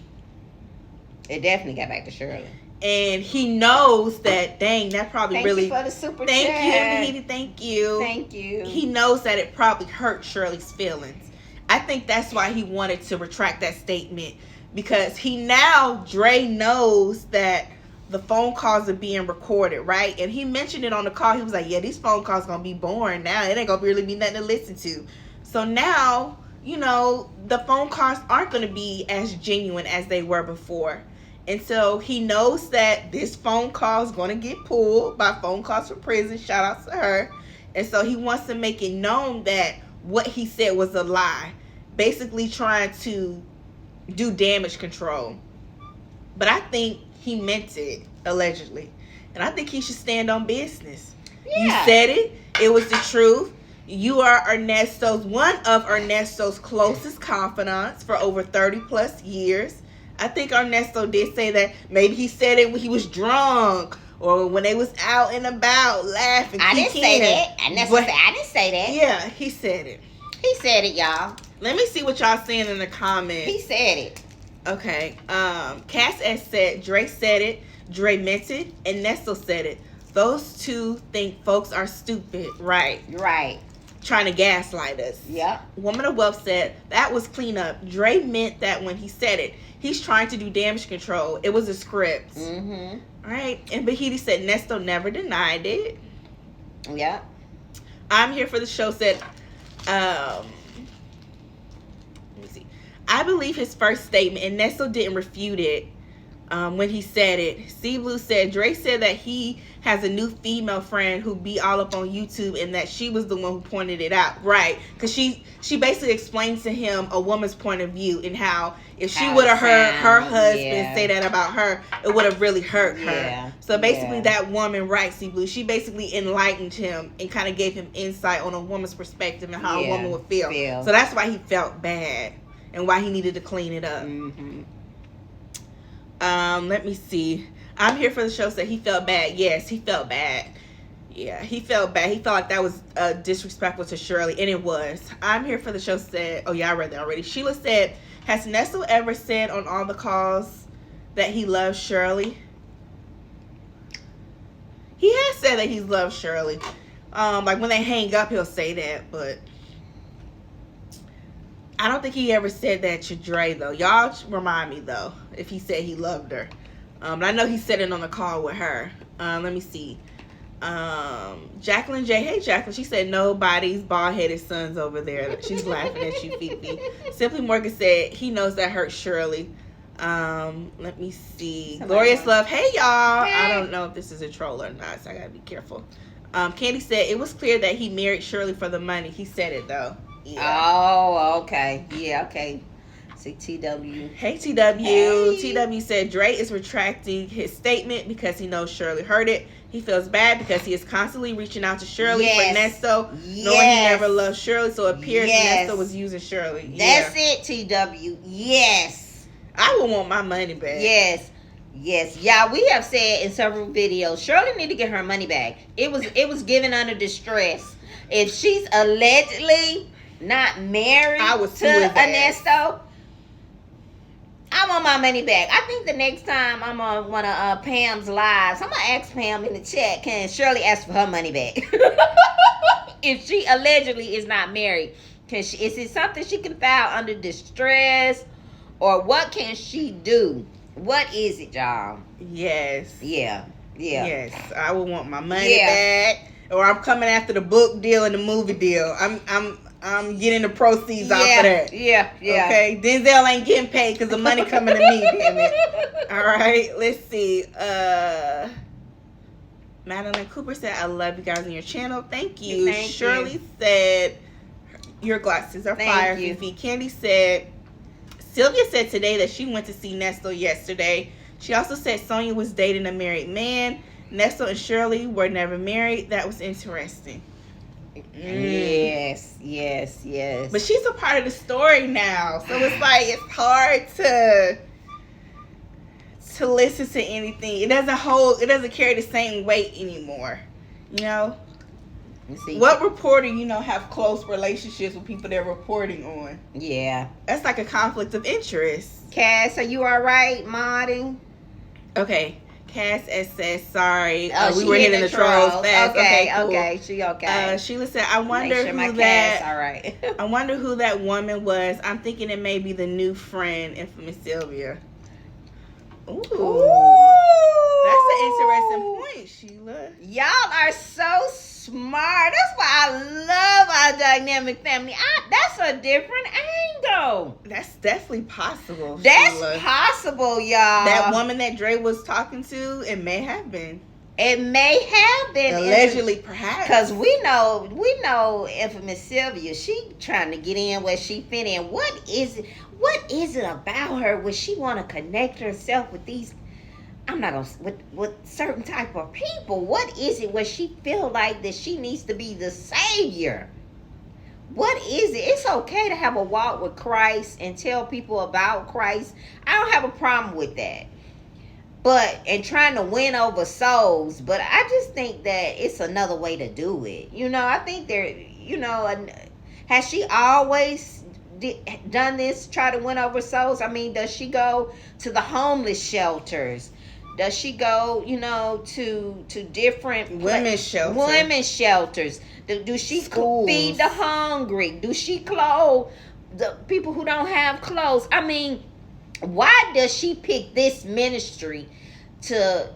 It definitely got back to Shirley. And he knows that, dang, that probably Thank really... you for the super Thank chat. you, thank you. Thank you. He knows that it probably hurt Shirley's feelings. I think that's why he wanted to retract that statement. Because Dre knows that the phone calls are being recorded, right? And he mentioned it on the call. He was like, yeah, these phone calls going to be boring now. It ain't going to really be nothing to listen to. So now, the phone calls aren't going to be as genuine as they were before. And so he knows that this phone call is going to get pulled by Phone Calls from Prison. Shout out to her. And so he wants to make it known that what he said was a lie. Basically trying to do damage control. But I think he meant it, allegedly. And I think he should stand on business. Yeah. You said it. It was the truth. You are one of Ernesto's closest confidants for over 30 plus years. I think Ernesto did say that. Maybe he said it when he was drunk or when they was out and about laughing. I didn't say that. I didn't say that. Yeah, he said it. He said it, y'all. Let me see what y'all saying in the comments. He said it. Okay. Cass S said, Dre said it. Dre meant it. And Ernesto said it. Those two think folks are stupid. Right. Trying to gaslight us. Yep. Woman of Wealth said, that was cleanup. Dre meant that when he said it. He's trying to do damage control. It was a script. Mm-hmm. All right. And Bahiti said, Ernesto never denied it. Yeah. I'm here for the show said, let me see. I believe his first statement, and Ernesto didn't refute it when he said it. C Blue said, Dre said that he has a new female friend who be all up on YouTube and that she was the one who pointed it out. Right. Because she basically explained to him a woman's point of view and how if she would have heard her husband say that about her, it would have really hurt her. So basically that woman, right, C Blue, she basically enlightened him and kind of gave him insight on a woman's perspective and how a woman would feel. So that's why he felt bad and why he needed to clean it up. Mm-hmm. Let me see. I'm here for the show said he felt bad. Yes, he felt bad. Yeah, he felt bad. He felt like that was disrespectful to Shirley, and it was. I'm here for the show said, oh yeah, I read that already. Sheila said, has Ernesto ever said on all the calls that he loves Shirley? He has said that he loves Shirley. Like when they hang up, he'll say that, but I don't think he ever said that to Dre though. Y'all remind me though if he said he loved her. But I know he said it on the call with her. Let me see. Jacqueline J. Hey, Jacqueline. She said, nobody's bald-headed sons over there. She's laughing at you, Fifi. Simply Morgan said, he knows that hurt Shirley. Let me see. Glorious Love. Hey, y'all. Hey. I don't know if this is a troll or not, so I gotta be careful. Candy said, it was clear that he married Shirley for the money. He said it, though. Yeah. Oh, okay. Yeah, okay. TW. Hey, TW. Hey. TW said Dre is retracting his statement because he knows Shirley heard it. He feels bad because he is constantly reaching out to Shirley for Ernesto, knowing he never loved Shirley, so it appears Ernesto was using Shirley. That's it, TW. Yes. I would want my money back. Yes. Yeah, we have said in several videos, Shirley need to get her money back. It was given under distress. If she's allegedly not married to Ernesto, I want my money back. I think the next time I'm on one of Pam's lives, I'm going to ask Pam in the chat, can Shirley ask for her money back? If she allegedly is not married, is it something she can file under distress? Or what can she do? What is it, y'all? Yes. Yeah. Yes, I would want my money back. Or I'm coming after the book deal and the movie deal. I'm getting the proceeds off of that. Yeah. Okay, Denzel ain't getting paid because the money coming to me, damn it. All right, let's see. Madeline Cooper said, I love you guys on your channel. Thank you. Shirley said, your glasses are fire, Fifi. Candy said, Sylvia said today that she went to see Ernesto yesterday. She also said Sonia was dating a married man. Ernesto and Shirley were never married. That was interesting. Yes, yes, yes. But she's a part of the story now, so it's like it's hard to listen to anything. It doesn't carry the same weight anymore. You know? See, what reporter, have close relationships with people they're reporting on? Yeah. That's like a conflict of interest. Cass, are you alright, modding? Okay. Cass says sorry. Oh, we were hitting the trolls fast. Okay, cool. Okay, she okay. Sheila said, I wonder Make sure who my that. Cass, all right. I wonder who that woman was. I'm thinking it may be the new friend, infamous Sylvia. Ooh. That's an interesting point, Sheila. Y'all are so smart. That's why I love our dynamic family. That's a different angle. That's definitely possible. That's Sheila. possible, y'all. That woman that Dre was talking to, it may have been. It may have been allegedly, perhaps. Because we know infamous Sylvia. She trying to get in where she fit in. What is it about her where she want to connect herself with these? I'm not gonna with certain type of people. What is it where she feel like that she needs to be the savior? What is it? It's okay to have a walk with Christ and tell people about Christ. I don't have a problem with that. And trying to win over souls. But I just think that it's another way to do it. I think has she always done this, try to win over souls? I mean, does she go to the homeless shelters? Does she go, to different women's shelters? Do she feed the hungry? Do she clothe the people who don't have clothes? I mean, why does she pick this ministry to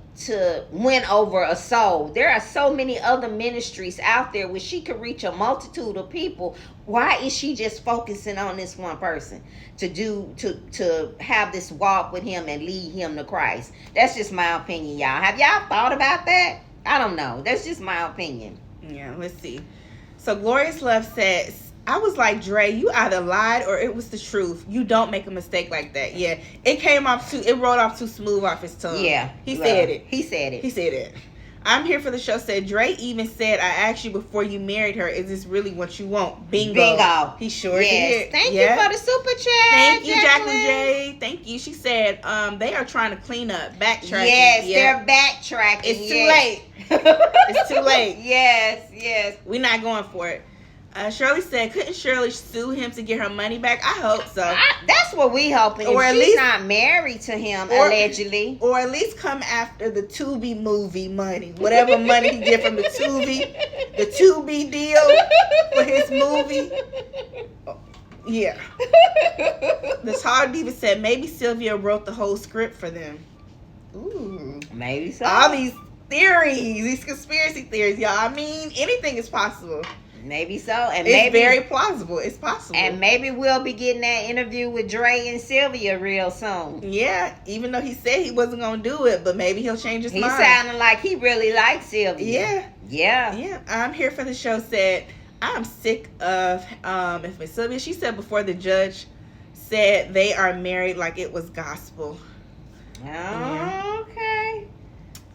win over a soul? There are so many other ministries out there where she could reach a multitude of people. Why is she just focusing on this one person to have this walk with him and lead him to Christ? That's just my opinion, y'all. Have y'all thought about that? I don't know. That's just my opinion. Yeah, let's see. So Glorious Love says, I was like, Dre, you either lied or it was the truth. You don't make a mistake like that. Yeah, it rolled off too smooth off his tongue. Yeah. He said it. He said it. I'm here for the show said, Dre even said, I asked you before you married her, is this really what you want? Bingo. He sure did. Thank you for the super chat. Thank you, Jacqueline J. Thank you. She said, they are trying to clean up, backtracking. Yes, they're backtracking. It's too late. It's too late. Yes. We're not going for it. Shirley said, couldn't Shirley sue him to get her money back? I hope so. That's what we hoping. Or if at she's least not married to him, allegedly. Or at least come after the Tubi movie money. Whatever money he get from the Tubi deal for his movie. Yeah. The Tall Diva said, maybe Sylvia wrote the whole script for them. Ooh. Maybe so. All these theories, these conspiracy theories, y'all. I mean, anything is possible. Maybe so. And it's very plausible. It's possible. And maybe we'll be getting that interview with Dre and Sylvia real soon. Yeah, even though he said he wasn't going to do it, but maybe he'll change his mind. He sounded like he really likes Sylvia. Yeah. I'm here for the show said, I'm sick of Miss Sylvia. She said before the judge said they are married like it was gospel. Okay.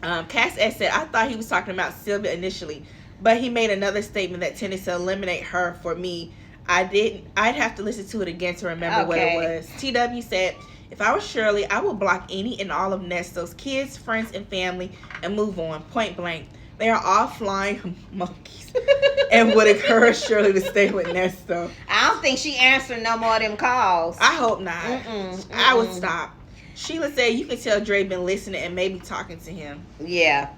Cass S said, I thought he was talking about Sylvia initially, but he made another statement that tended to eliminate her for me. I'd have to listen to it again to remember what it was. TW said, if I was Shirley, I would block any and all of Nesto's kids, friends, and family and move on, point blank. They are all flying monkeys and would encourage Shirley to stay with Nesto. I don't think she answered no more of them calls. I hope not. I would stop. Sheila said, you can tell Dre been listening and maybe talking to him. Yeah.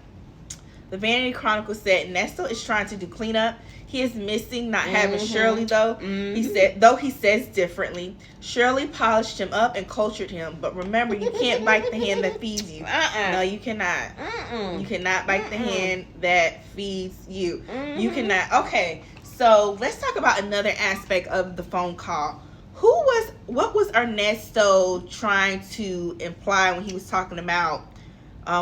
The Vanity Chronicle said, Nesto is trying to do cleanup. He is missing not having Shirley, though. He said, though he says differently. Shirley polished him up and cultured him. But remember, you can't bite the hand that feeds you. No, you cannot. You cannot bite the hand that feeds you. You cannot. Okay, so let's talk about another aspect of the phone call. What was Ernesto trying to imply when he was talking about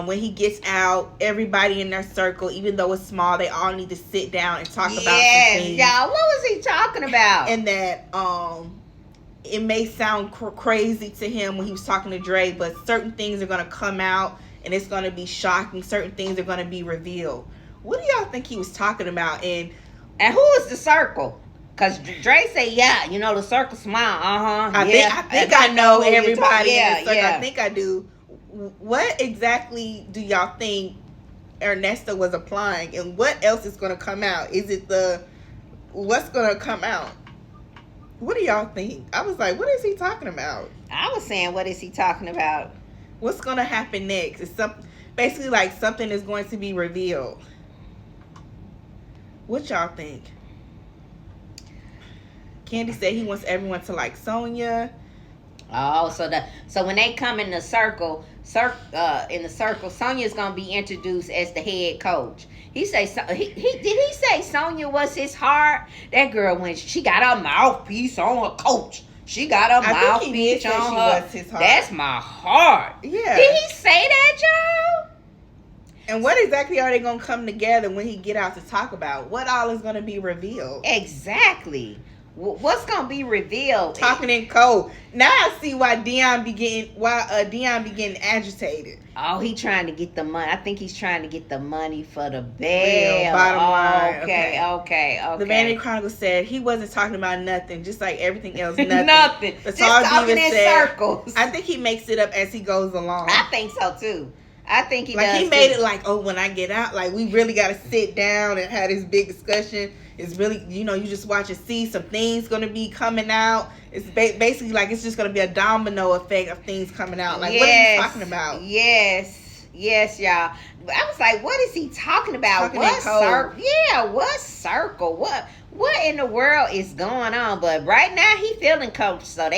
when he gets out, everybody in their circle, even though it's small, they all need to sit down and talk about some things. Y'all, what was he talking about? And that it may sound crazy to him when he was talking to Dre, but certain things are going to come out and it's going to be shocking. Certain things are going to be revealed. What do y'all think he was talking about? And who is the circle? Because Dre say, yeah, you know, the circle smile. I think I know everybody in the circle. I think I do. What exactly do y'all think Ernesto was applying, and what else is going to come out? Is it what's going to come out? What do y'all think? I was like, what is he talking about? I was saying, what is he talking about? What's going to happen next? It's basically like something is going to be revealed. What y'all think? Candy said he wants everyone to like Sonia. Oh, so when they come in the circle, Sonia's gonna be introduced as the head coach. He say did he say Sonia was his heart? That girl she got a mouthpiece on her coach. She got a mouthpiece on her. Was his heart. That's my heart. Yeah. Did he say that, y'all? And what exactly are they gonna come together when he get out to talk about? What all is gonna be revealed? Exactly. What's gonna be revealed? Talking in code. Now I see why Dion be getting agitated. Oh, he trying to get the money. I think he's trying to get the money for the bail. Bottom line. Okay. The Vanity Chronicle said he wasn't talking about nothing, just like everything else. Nothing. Nothing. Just talking in circles. I think he makes it up as he goes along. I think so too. I think he does. He made it like, oh, when I get out, like we really got to sit down and have this big discussion. It's really, you just watch and see some things going to be coming out. It's basically like it's just going to be a domino effect of things coming out. Like, what are you talking about? Yes, y'all. I was like, what is he talking about? What circle? Yeah, what circle? What in the world is going on? But right now he feeling coached. So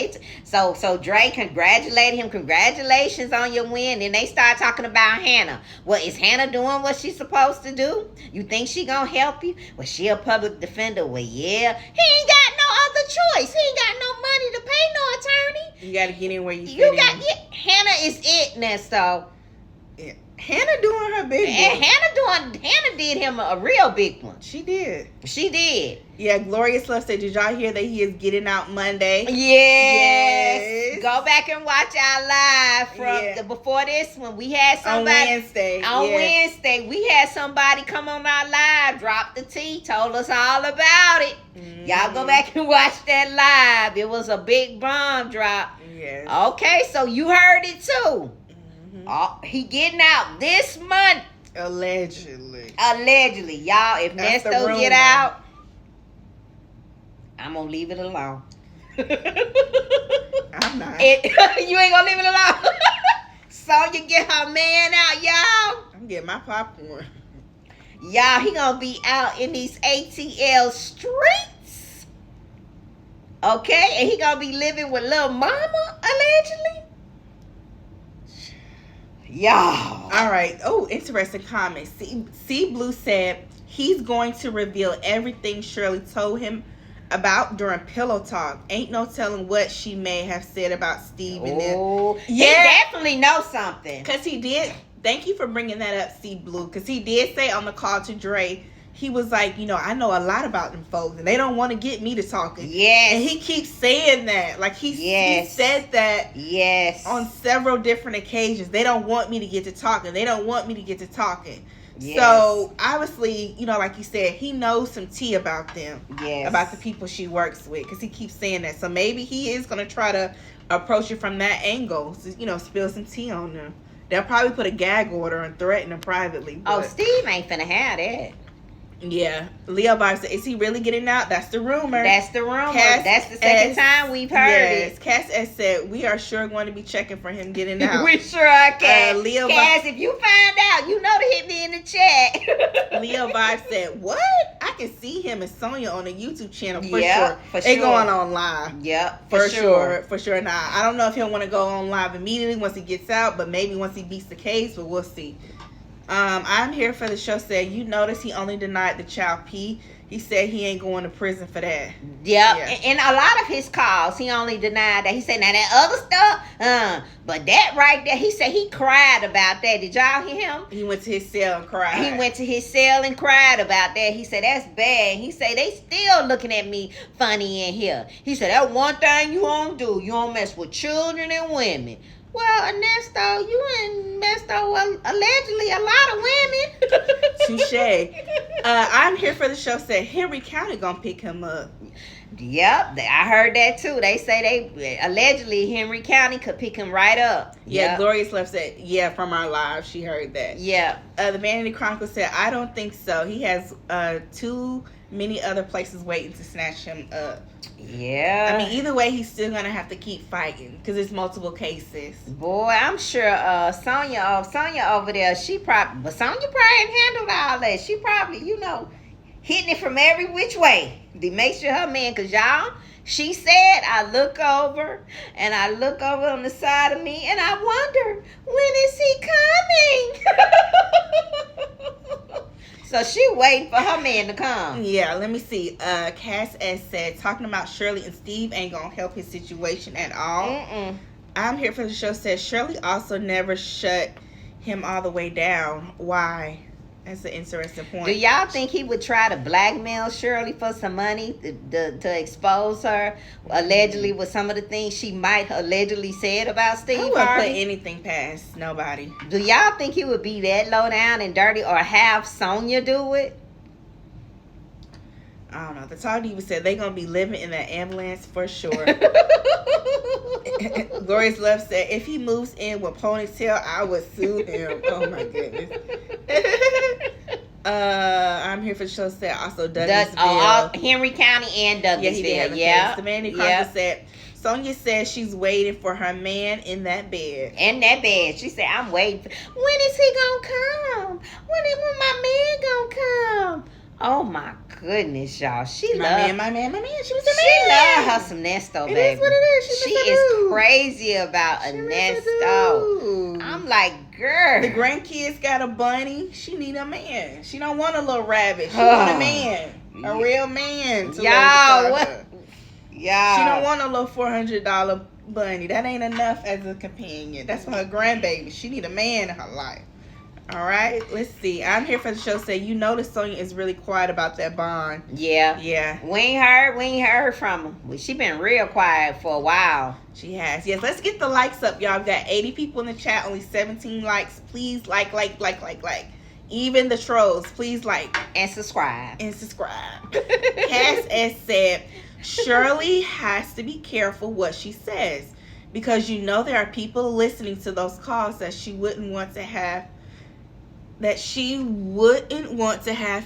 Dre congratulated him. Congratulations on your win. And they start talking about Hannah. Well, is Hannah doing what she's supposed to do? You think she gonna help you? Well, she a public defender. Well, yeah. He ain't got no other choice. He ain't got no money to pay no attorney. You got to get in where you fit in. Hannah is it, Nesto. Yeah. Hannah doing her big one. And Hannah did him a real big one. She did. Yeah, Glorious Love said, did y'all hear that he is getting out Monday? Yes. Go back and watch our live from before this one. We had somebody on Wednesday. We had somebody come on our live, drop the tea, told us all about it. Mm-hmm. Y'all go back and watch that live. It was a big bomb drop. Yes. Okay, so you heard it too. Oh, he getting out this month. Allegedly. Y'all, if Nesto get out, I'm going to leave it alone. I'm not. You ain't going to leave it alone? Sonya get her man out, y'all. I'm getting my popcorn. Y'all, he going to be out in these ATL streets. Okay? And he going to be living with little mama, allegedly. Y'all. All right. Oh, interesting comment. C Blue said he's going to reveal everything Shirley told him about during pillow talk. Ain't no telling what she may have said about Steve and them. He definitely knows something. Because he did. Thank you for bringing that up, C Blue. Because he did say on the call to Dre, he was like, I know a lot about them folks, and they don't want to get me to talking. Yes. And he keeps saying that. Like, he said that on several different occasions. They don't want me to get to talking. Yes. So, obviously, like you said, he knows some tea about them. Yes. About the people she works with, because he keeps saying that. So, maybe he is going to try to approach it from that angle. So, spill some tea on them. They'll probably put a gag order and threaten them privately. Oh, Steve ain't finna have that. Yeah. Leo Bob said, is he really getting out? That's the rumor. That's the second time we've heard it. Cass S said, we are sure going to be checking for him getting out. We sure are, Cass. Cass, if you find out, you know to hit me in the chat. Leo Vibe said, what? I can see him and Sonia on the YouTube channel for sure. They going on live. Yep, for sure. Now, I don't know if he'll want to go on live immediately once he gets out, but maybe once he beats the case, but we'll see. I'm here for the show said, you notice he only denied the child P. He said he ain't going to prison for that. Yep. Yeah. And a lot of his calls, he only denied that. He said, now that other stuff, but that right there, he said he cried about that. Did y'all hear him? He went to his cell and cried. He went to his cell and cried about that. He said, that's bad. He said, they still looking at me funny in here. He said, that one thing you don't do. You don't mess with children and women. Well, Ernesto, you and Ernesto allegedly a lot of women. Touche. I'm here for the show said Henry County gonna pick him up. Yep, I heard that too. They say they allegedly Henry County could pick him right up. Yeah, Yep. Glorious Love said, yeah, from our live, she heard that. Yeah. The Vanity Chronicle said, I don't think so. He has too many other places waiting to snatch him up. Yeah. I mean, either way, he's still gonna have to keep fighting because it's multiple cases. Boy, I'm sure Sonia over there, but Sonia probably handled all that. She probably, hitting it from every which way to make sure her man, because y'all, she said, I look over on the side of me and I wonder, when is he coming? So she waiting for her man to come. Yeah, let me see. Cass S said, talking about Shirley and Steve ain't gonna help his situation at all. I'm here for the show said, Shirley also never shut him all the way down. Why? That's an interesting point. Do y'all think he would try to blackmail Shirley for some money to expose her allegedly with some of the things she might allegedly said about Steve I wouldn't Harvey? put anything past nobody. Do y'all think he would be that low down and dirty or have Sonia do it? I don't know. The Tall Diva said they gonna be living in that ambulance for sure. Glorious Love said if he moves in with ponytail, I would sue him. Oh my goodness. I'm here for the show said also Douglasville. Henry County and Douglasville. Yeah, he did have a case. The Vanity Chronicle said Sonia says she's waiting for her man in that bed. In that bed. She said, I'm waiting for, when is he gonna come? When my man gonna come? Oh my goodness, y'all. My man. She was a man. She love her some Nesto, baby. It is what it is. She is crazy about a Nesto. I'm like, girl. The grandkids got a bunny. She need a man. She don't want a little rabbit. She want a man. A real man. Y'all, what? Y'all. She don't want a little $400 bunny. That ain't enough as a companion. That's for her grandbaby. She need a man in her life. All right, let's see. I'm here for the show. Say, notice Sonia is really quiet about that bond. Yeah. We ain't heard from her. Well, she been real quiet for a while. She has. Yes, let's get the likes up, y'all. We've got 80 people in the chat, only 17 likes. Please like. Even the trolls, please like. And subscribe. Cass S said, Shirley has to be careful what she says because there are people listening to those calls that she wouldn't want to have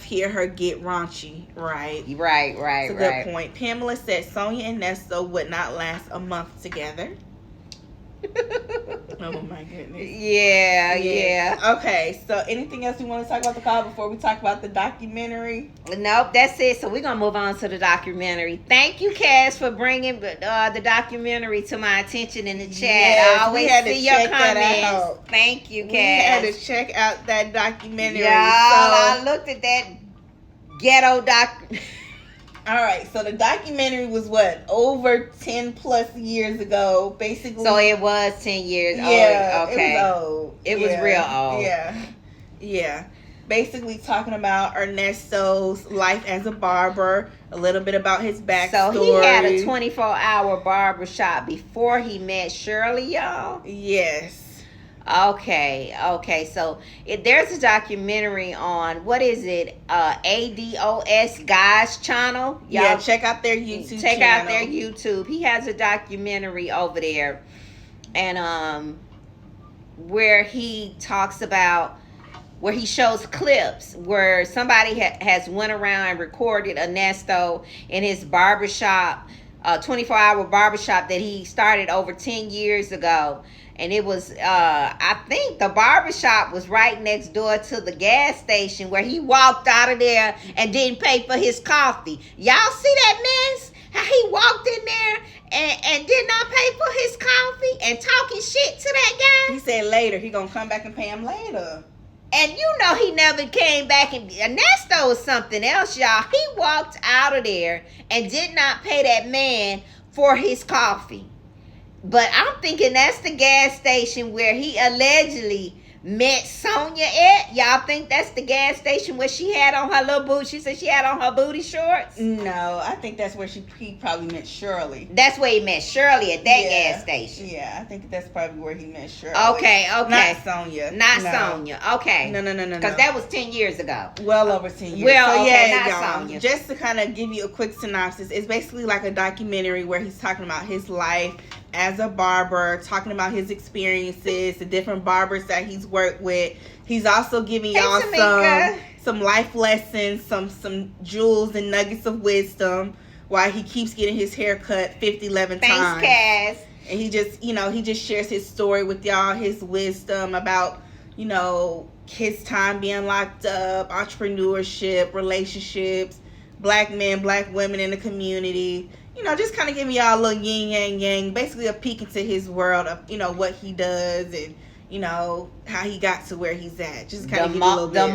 hear her get raunchy, right? Right. That's a good point. Pamela said Sonia and Nesto would not last a month together. Oh my goodness. Yeah. Okay, so anything else you want to talk about the call before we talk about the documentary? Nope, that's it. So we're going to move on to the documentary. Thank you, Cass, for bringing the documentary to my attention in the chat. Yes, I always see your comments. Thank you, Cass. We had to check out that documentary. I looked at that ghetto All right, so the documentary was over 10 plus years ago, basically. So it was 10 years old. Yeah, okay. It was old. It was real old. Yeah. Basically talking about Ernesto's life as a barber, a little bit about his backstory. So he had a 24-hour barber shop before he met Shirley, y'all? Yes. Okay. So there's a documentary on, what is it? ADOS Guys channel. Y'all, yeah, check out their YouTube channel. Check out their YouTube. He has a documentary over there. And where he talks about, where he shows clips where somebody has went around and recorded Ernesto in his barbershop, 24-hour barbershop that he started over 10 years ago. And it was, I think the barbershop was right next door to the gas station where he walked out of there and didn't pay for his coffee. Y'all see that mess? How he walked in there and did not pay for his coffee and talking shit to that guy? He said later, he gonna come back and pay him later. And he never came back. And Ernesto was something else, y'all. He walked out of there and did not pay that man for his coffee. But I'm thinking that's the gas station where he allegedly met Sonia at? Y'all think that's the gas station where she had on her little booty? She said she had on her booty shorts. No, I think that's where he probably met Shirley. That's where he met Shirley, at that gas station. Yeah, I think that's probably where he met Shirley. Okay. Not Sonia. Not Sonia. Okay. No. Because that was 10 years ago. Well over 10 years. Well, so okay, yeah, not y'all, Sonia. just to kind of give you a quick synopsis, it's basically like a documentary where he's talking about his life as a barber, talking about his experiences, the different barbers that he's worked with. He's also giving y'all some life lessons, some jewels and nuggets of wisdom while he keeps getting his hair cut 11 times. Thanks, Cass. And he just shares his story with y'all, his wisdom about, his time being locked up, entrepreneurship, relationships, black men, black women in the community. Just kind of giving y'all a little yin yang yang, basically a peek into his world of, what he does and, how he got to where he's at. Just kind of give you a little bit.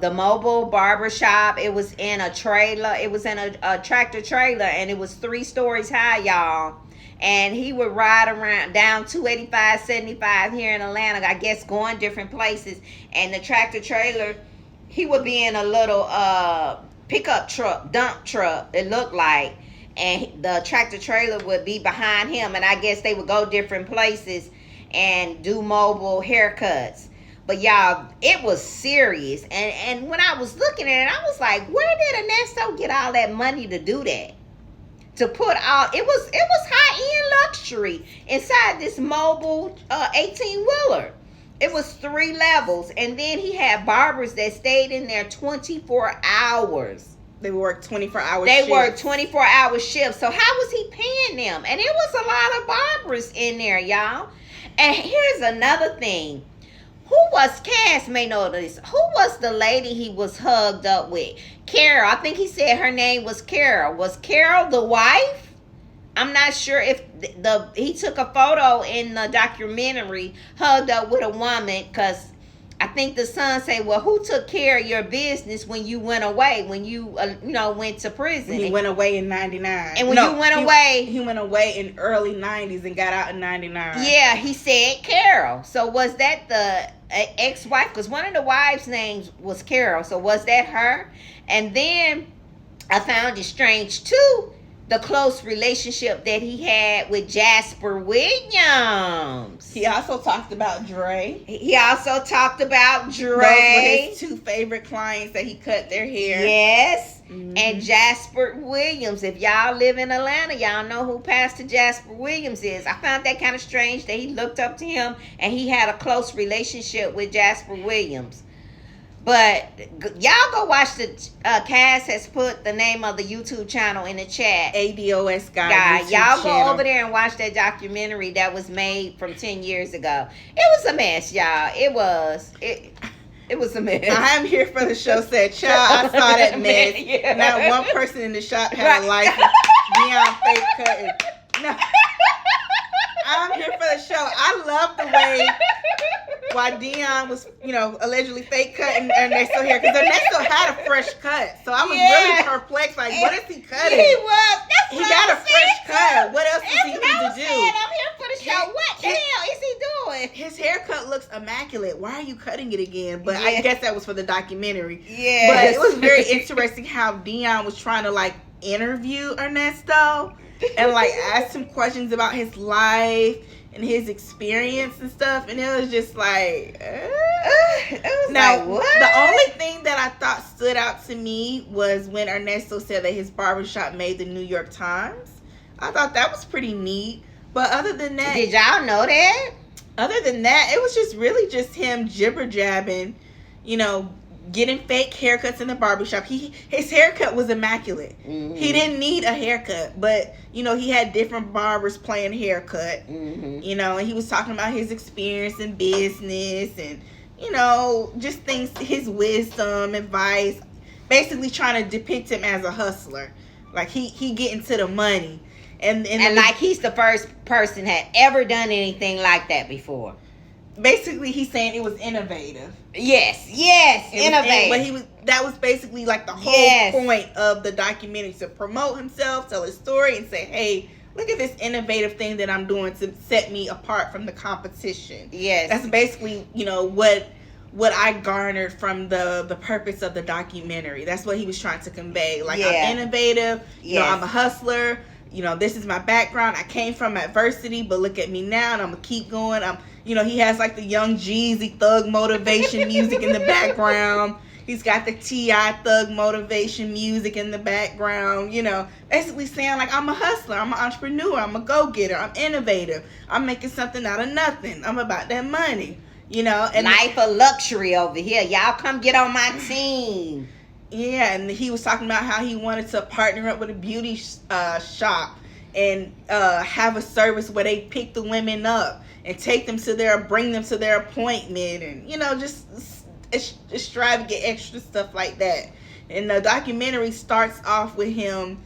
The mobile barber shop, it was in a trailer. It was in a tractor trailer, and it was 3 stories high, y'all. And he would ride around down 285, 75 here in Atlanta, I guess, going different places. And the tractor trailer, he would be in a little pickup truck, dump truck, it looked like. And the tractor trailer would be behind him. And I guess they would go different places and do mobile haircuts. But y'all, it was serious. And when I was looking at it, I was like, where did Ernesto get all that money to do that? To put all, it was high-end luxury inside this mobile 18-wheeler. It was 3 levels. And then he had barbers that stayed in there 24 hours. They worked 24-hour shifts. They worked 24-hour shifts. So how was he paying them? And it was a lot of barbers in there, y'all. And here's another thing. Who was, Cass may know this, who was the lady he was hugged up with? Carol. I think he said her name was Carol. Was Carol the wife? I'm not sure if he took a photo in the documentary hugged up with a woman, because I think the son said, well, who took care of your business when you went away, when you, went to prison? He went away in 99. And when you went away. He went away in early 90s and got out in 99. Yeah, he said Carol. So was that the ex-wife? Because one of the wives' names was Carol. So was that her? And then I found it strange, too, the close relationship that he had with Jasper Williams. He also talked about Dre. Those were his 2 favorite clients that he cut their hair. Yes. Mm-hmm. And Jasper Williams. If y'all live in Atlanta, y'all know who Pastor Jasper Williams is. I found that kind of strange that he looked up to him and he had a close relationship with Jasper Williams. But y'all go watch the Cass has put the name of the YouTube channel in the chat. ADOS guy. Y'all go over there and watch that documentary that was made from 10 years ago. It was a mess, y'all. It was a mess. I'm here for the show said, child, I saw that mess. Yeah. Not one person in the shop had a life beyond fake cutting. No. I'm here for the show. I love the way why Dion was, allegedly fake cutting Ernesto hair, because Ernesto had a fresh cut. So I was really perplexed. Like, what is he cutting? He was. He got a fresh cut. What else does he need to do? I'm here for the show. What the hell is he doing? His haircut looks immaculate. Why are you cutting it again? But I guess that was for the documentary. Yeah. But it was very interesting how Dion was trying to interview Ernesto and ask him questions about his life and his experience and stuff, and it was just what? The only thing that I thought stood out to me was when Ernesto said that his barbershop made the New York Times. I thought that was pretty neat. But other than that, did y'all know that? Other than that, it was just really just him jibber jabbing, getting fake haircuts in the barbershop. His haircut was immaculate. Mm-hmm. He didn't need a haircut, but he had different barbers playing haircut. Mm-hmm. And he was talking about his experience in business and just things, his wisdom, advice, basically trying to depict him as a hustler. Like he getting to the money. And he's the first person had ever done anything like that before. Basically, he's saying it was innovative. Yes, innovative. But that was basically the whole point of the documentary, to promote himself, tell his story, and say, hey, look at this innovative thing that I'm doing to set me apart from the competition. Yes. That's basically, what I garnered from the purpose of the documentary. That's what he was trying to convey. Like, I'm innovative, I'm a hustler, this is my background. I came from adversity, but look at me now, and I'm gonna keep going. He has like the Young Jeezy thug motivation music in the background. He's got the T.I. thug motivation music in the background, basically saying like, I'm a hustler, I'm an entrepreneur, I'm a go-getter, I'm innovative, I'm making something out of nothing, I'm about that money. And life of luxury over here. Y'all come get on my team. Yeah, and he was talking about how he wanted to partner up with a beauty shop and have a service where they pick the women up and bring them to their appointment, and just extravagant extra stuff like that. And the documentary starts off with him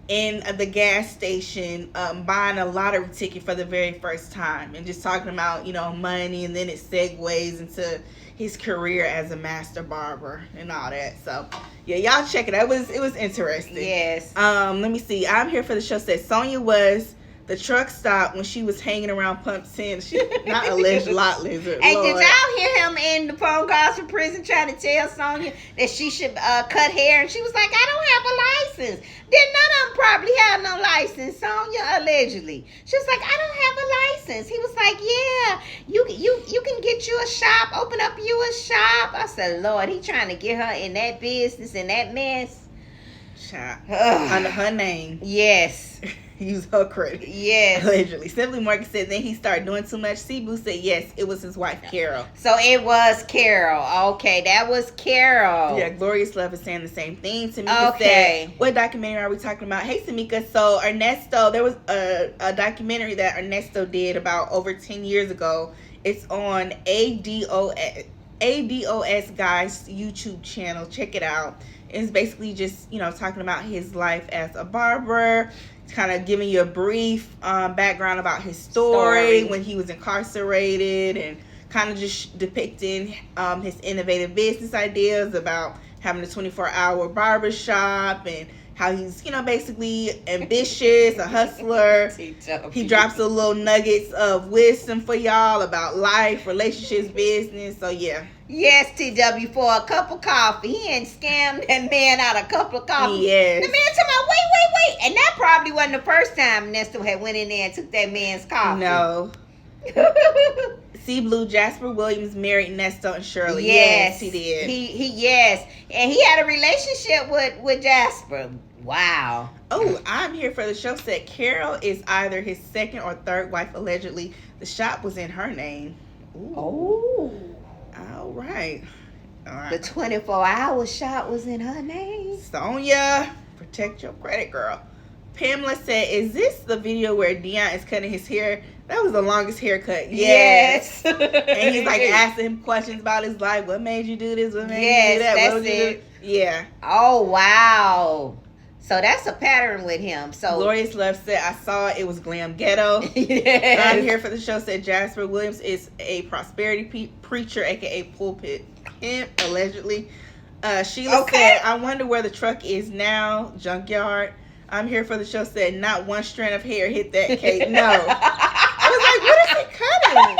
in the gas station buying a lottery ticket for the very first time, and just talking about money, and then it segues into his career as a master barber and all that. So yeah, y'all check it out. It was interesting. Yes. Let me see. I'm Here for the Show said Sonia was the truck stop when she was hanging around Pump 10. She not alleged lot lizard. Hey, Lord. did y'all hear him in the phone calls from prison trying to tell Sonia that she should cut hair? And she was like, I don't have a license. Then none of them probably have no license, Sonia, allegedly. She was like, I don't have a license. He was like, yeah, you can get you a shop, open up you a shop. I said, Lord, he trying to get her in that business, in that mess. Shop. Under her name. Yes. Use her credit. Yes. Allegedly. Simply Marcus said then he started doing too much. Cebu said yes, it was his wife Carol. So it was Carol. Okay, that was Carol. Yeah, Glorious Love is saying the same thing. Tamika said, what documentary are we talking about? Hey Tamika, so Ernesto, there was a documentary that Ernesto did about over 10 years ago. It's on ADOS Guy's YouTube channel. Check it out. It's basically just, talking about his life as a barber, kind of giving you a brief background about his story when he was incarcerated, and kind of just depicting his innovative business ideas about having a 24-hour barber shop, and how he's, basically ambitious, a hustler. He drops a little nuggets of wisdom for y'all about life, relationships, business. So yeah. Yes, TW, for a cup of coffee. He ain't scammed that man out a couple of coffee. Yes. The man talking about, wait. And that probably wasn't the first time Ernesto had went in there and took that man's coffee. No. See Blue, Jasper Williams married Ernesto and Shirley. Yes, he did. He yes. And he had a relationship with Jasper. Wow. Oh, I'm Here for the Show said Carol is either his second or third wife, allegedly. The shop was in her name. Ooh. Oh. All right. The 24-hour shop was in her name. Sonia, protect your credit, girl. Pamela said, is this the video where Dion is cutting his hair? That was the longest haircut. Yes. And he's like asking him questions about his life. What made you do this? What made you do that? That's what it. Yeah. Oh, wow. So that's a pattern with him. So Glorious Love said, I saw it was glam ghetto. Yes. I'm Here for the Show said Jasper Williams is a prosperity preacher, aka pulpit pimp, allegedly. Sheila said, I wonder where the truck is now. Junkyard. I'm Here for the Show said not one strand of hair hit that cake. No. I was like, what is he cutting?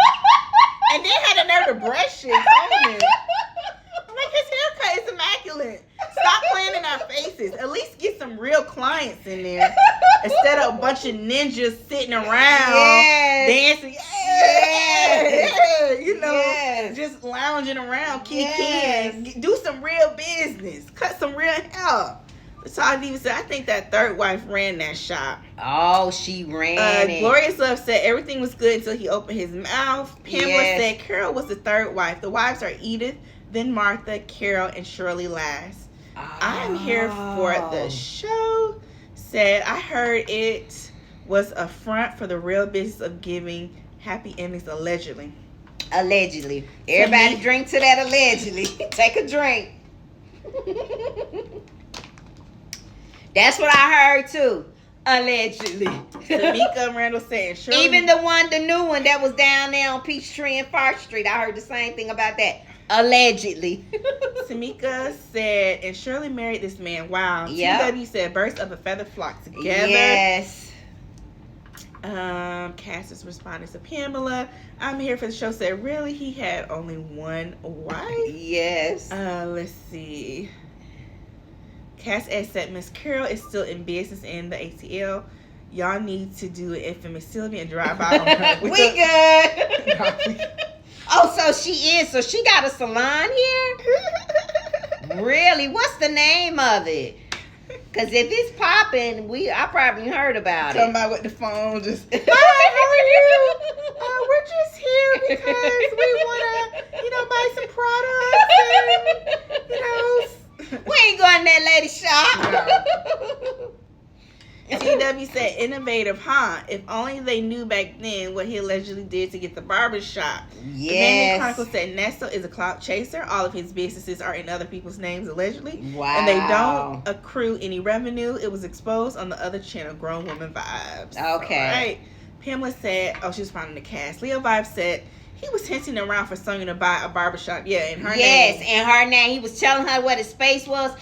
And then had a nerve to brush it. I'm like, his haircut is immaculate. Stop playing in our faces. At least get some real clients in there instead of a bunch of ninjas sitting around dancing. Just lounging around, kikiing. Do some real business. Cut some real hair. So I even said, I think that third wife ran that shop. Oh, she ran it. Glorious Love said everything was good until he opened his mouth. Pamela said Carol was the third wife. The wives are Edith, then Martha, Carol, and Shirley last. I'm Here for the Show said, I heard it was a front for the real business of giving happy endings, allegedly. Allegedly. Everybody drink to that allegedly. Take a drink. That's what I heard too. Allegedly. Tamika Randall saying, Shirley. Even the new one that was down there on Peachtree and Far Street, I heard the same thing about that. Allegedly. Tamika said, and Shirley married this man. Wow. Yep. TW said, birds of a feather flock together. Yes. Cass is responding to Pamela. I'm here for the show. Said, really? He had only one wife? Yes. Let's see. Cass said, Miss Carol is still in business in the ATL. Y'all need to do an infamous Sylvia and drive by on her. We good. Oh, so she is. So she got a salon here? Really? What's the name of it? Because if it's popping, I probably heard about it. Somebody with the phone just, hi, how are you? We're just here because we want to, buy some products and, We ain't going to that lady shop. No. TW said, innovative, huh? If only they knew back then what he allegedly did to get the barber shop. Yes. The Vanity Chronicle said, Ernesto is a clout chaser. All of his businesses are in other people's names, allegedly. Wow. And they don't accrue any revenue. It was exposed on the other channel, Grown Woman Vibes. Okay. All right. Pamela said, she was finding the cast. Leah Vibes said, he was hinting around for Sonia to buy a barbershop. Yeah, in her name. Yes, in her name. He was telling her what his space was.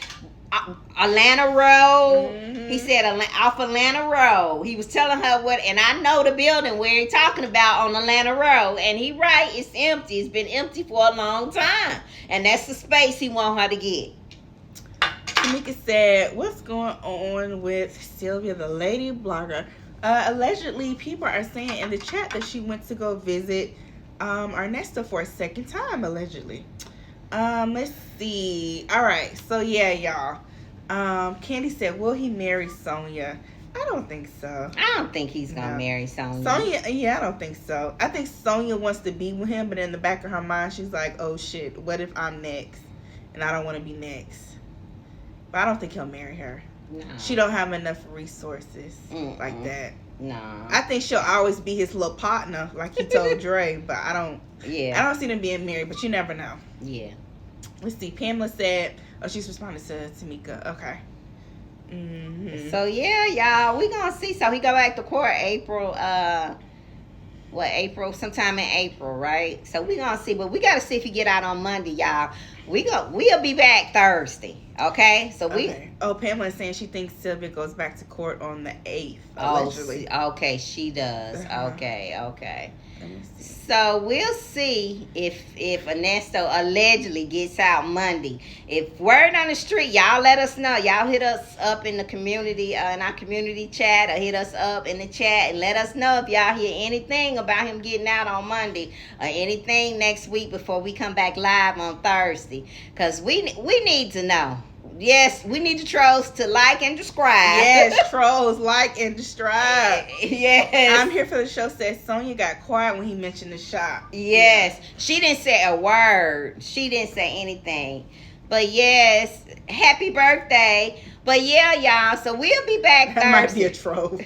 Atlanta Road. Mm-hmm. He said off Atlanta Road. He was telling her what, and I know the building where he's talking about on Atlanta Road. And he right, it's empty. It's been empty for a long time. And that's the space he want her to get. Tamika said, what's going on with Sylvia, the lady blogger? Allegedly, people are saying in the chat that she went to go visit Ernesto for a second time, allegedly. Let's see. All right, so yeah, y'all. Candy said, will he marry Sonia? I don't think so. I don't think he's gonna marry Sonia. Yeah, I don't think so. I think Sonia wants to be with him, but in the back of her mind, she's like, oh shit, what if I'm next? And I don't want to be next. But I don't think he'll marry her. No. She don't have enough resources like that. No. I think she'll always be his little partner, like he told Dre, but I don't see them being married, but you never know. Yeah. Let's see. Pamela said, she's responding to Tamika. Okay. Mm-hmm. So yeah, y'all, we gonna see. So he go back to court April, sometime in April, right? So we gonna see, but we gotta see if he get out on Monday, y'all. We'll be back Thursday. Okay? So Pamela is saying she thinks Sylvia goes back to court on the 8th, allegedly. Okay, she does. Uh-huh. Okay. So we'll see if Ernesto allegedly gets out Monday. If word on the street, y'all let us know. Y'all hit us up in the community, in our community chat, or hit us up in the chat and let us know if y'all hear anything about him getting out on Monday or anything next week before we come back live on Thursday. Because we need to know. Yes, we need the trolls to like and subscribe. Yes, trolls, like and subscribe. Yes. I'm here for the show. Says Sonia got quiet when he mentioned the shop. Yes. She didn't say a word. She didn't say anything. But yes, happy birthday. But yeah, y'all, so we'll be back Thursday. That might be a troll.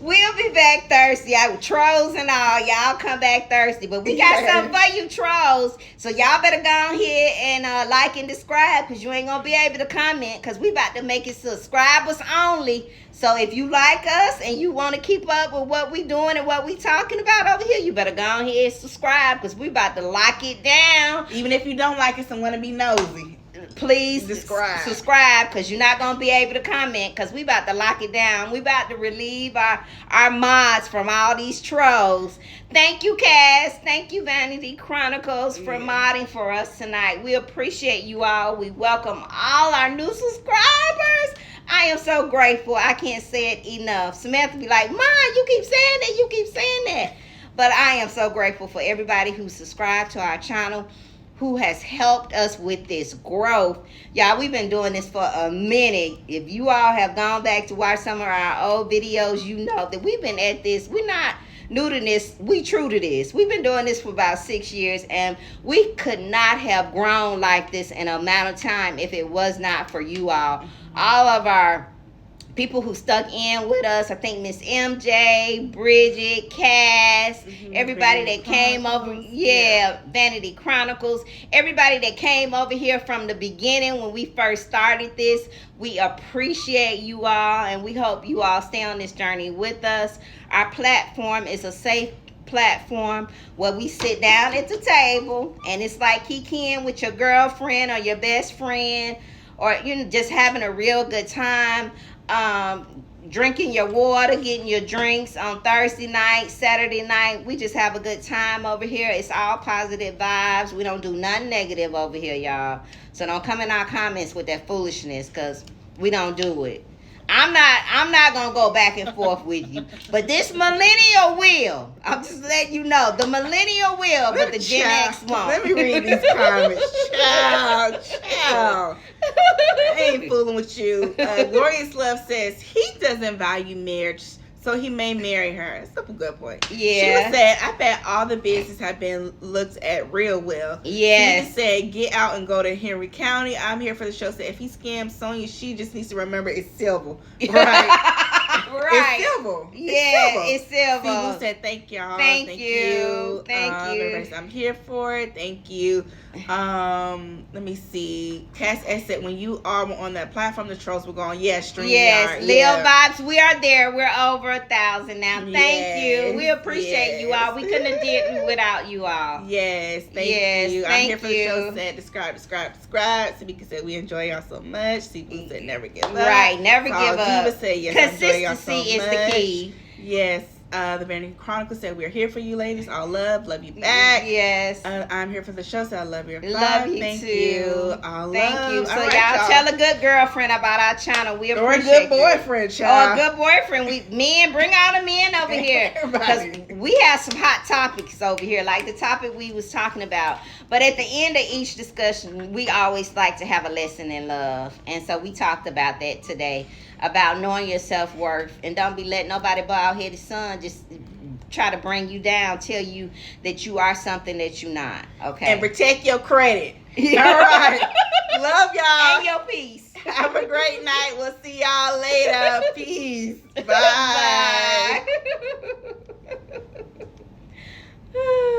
We'll be back Thursday. Trolls and all. Y'all come back Thursday. But we got something for you trolls. So y'all better go on here and like and subscribe, because you ain't going to be able to comment, because we about to make it subscribers only. So if you like us and you want to keep up with what we doing and what we talking about over here, you better go on here and subscribe, because we about to lock it down. Even if you don't like us and want to be nosy, please subscribe, because you're not going to be able to comment, because we about to lock it down. We about to relieve our mods from all these trolls. Thank you, Cass. Thank you, Vanity Chronicles, for modding for us tonight. We appreciate you all. We welcome all our new subscribers. I am so grateful. I can't say it enough. Samantha be like, Ma, you keep saying that. You keep saying that. But I am so grateful for everybody who subscribed to our channel, who has helped us with this growth. Y'all, we've been doing this for a minute. If you all have gone back to watch some of our old videos, you know that we've been at this. We're not new to this. We true to this. We've been doing this for about 6 years, and we could not have grown like this in an amount of time if it was not for you all. All of our people who stuck in with us, I think Miss MJ, Bridget, Cass, everybody that came over, Vanity Chronicles, everybody that came over here from the beginning when we first started this, we appreciate you all, and we hope you all stay on this journey with us. Our platform is a safe platform where we sit down at the table, and it's like kicking with your girlfriend or your best friend, or just having a real good time. drinking your water, getting your drinks on Thursday night, Saturday night. We just have a good time over here. It's all positive vibes. We don't do nothing negative over here, y'all. So don't come in our comments with that foolishness, because we don't do it. I'm not gonna go back and forth with you, but this millennial will. I'm just letting you know, the millennial will, but the Gen X won't. Let me read these comments. Child. I ain't fooling with you. Glorious Love says he doesn't value marriage, so he may marry her. That's a good point. Yeah. She was said, I bet all the business have been looked at real well. Yes. She said, get out and go to Henry County. I'm here for the show. Said, if he scams Sonia, she just needs to remember it's Silver. Right. Right. It's Silver. Yeah, it's Silver. People said, thank y'all. Thank you. Everybody said, I'm here for it. Thank you. Let me see. Cass S said, when you are on that platform, the trolls were going, StreamYard. Yes, Leo Vibes, we are there. We're over 1,000 now. Thank you. We appreciate you all. We couldn't have did it without you all. Yes, thank you. I'm here for the show. Said, subscribe. Sabika said, we enjoy y'all so much. Seafood said, never give up. Right, never give up. Diva said, yes, I enjoy y'all so much. Consistency is the key. Yes. The Vanity Chronicle said, we're here for you ladies. All love you back. Yes. I'm here for the show, so I love your love you Thank too. You. All Thank love. you. So right, y'all tell a good girlfriend about our channel. We appreciate or a good boyfriend, child. Or a good boyfriend. Men, bring all the men over here. Because we have some hot topics over here, like the topic we was talking about. But at the end of each discussion, we always like to have a lesson in love. And so we talked about that today, about knowing your self-worth. And don't be letting nobody bald-headed son just try to bring you down, tell you that you are something that you're not. Okay. And protect your credit. All right. Love y'all. And your peace. Have a great night. We'll see y'all later. Peace. Bye. Bye.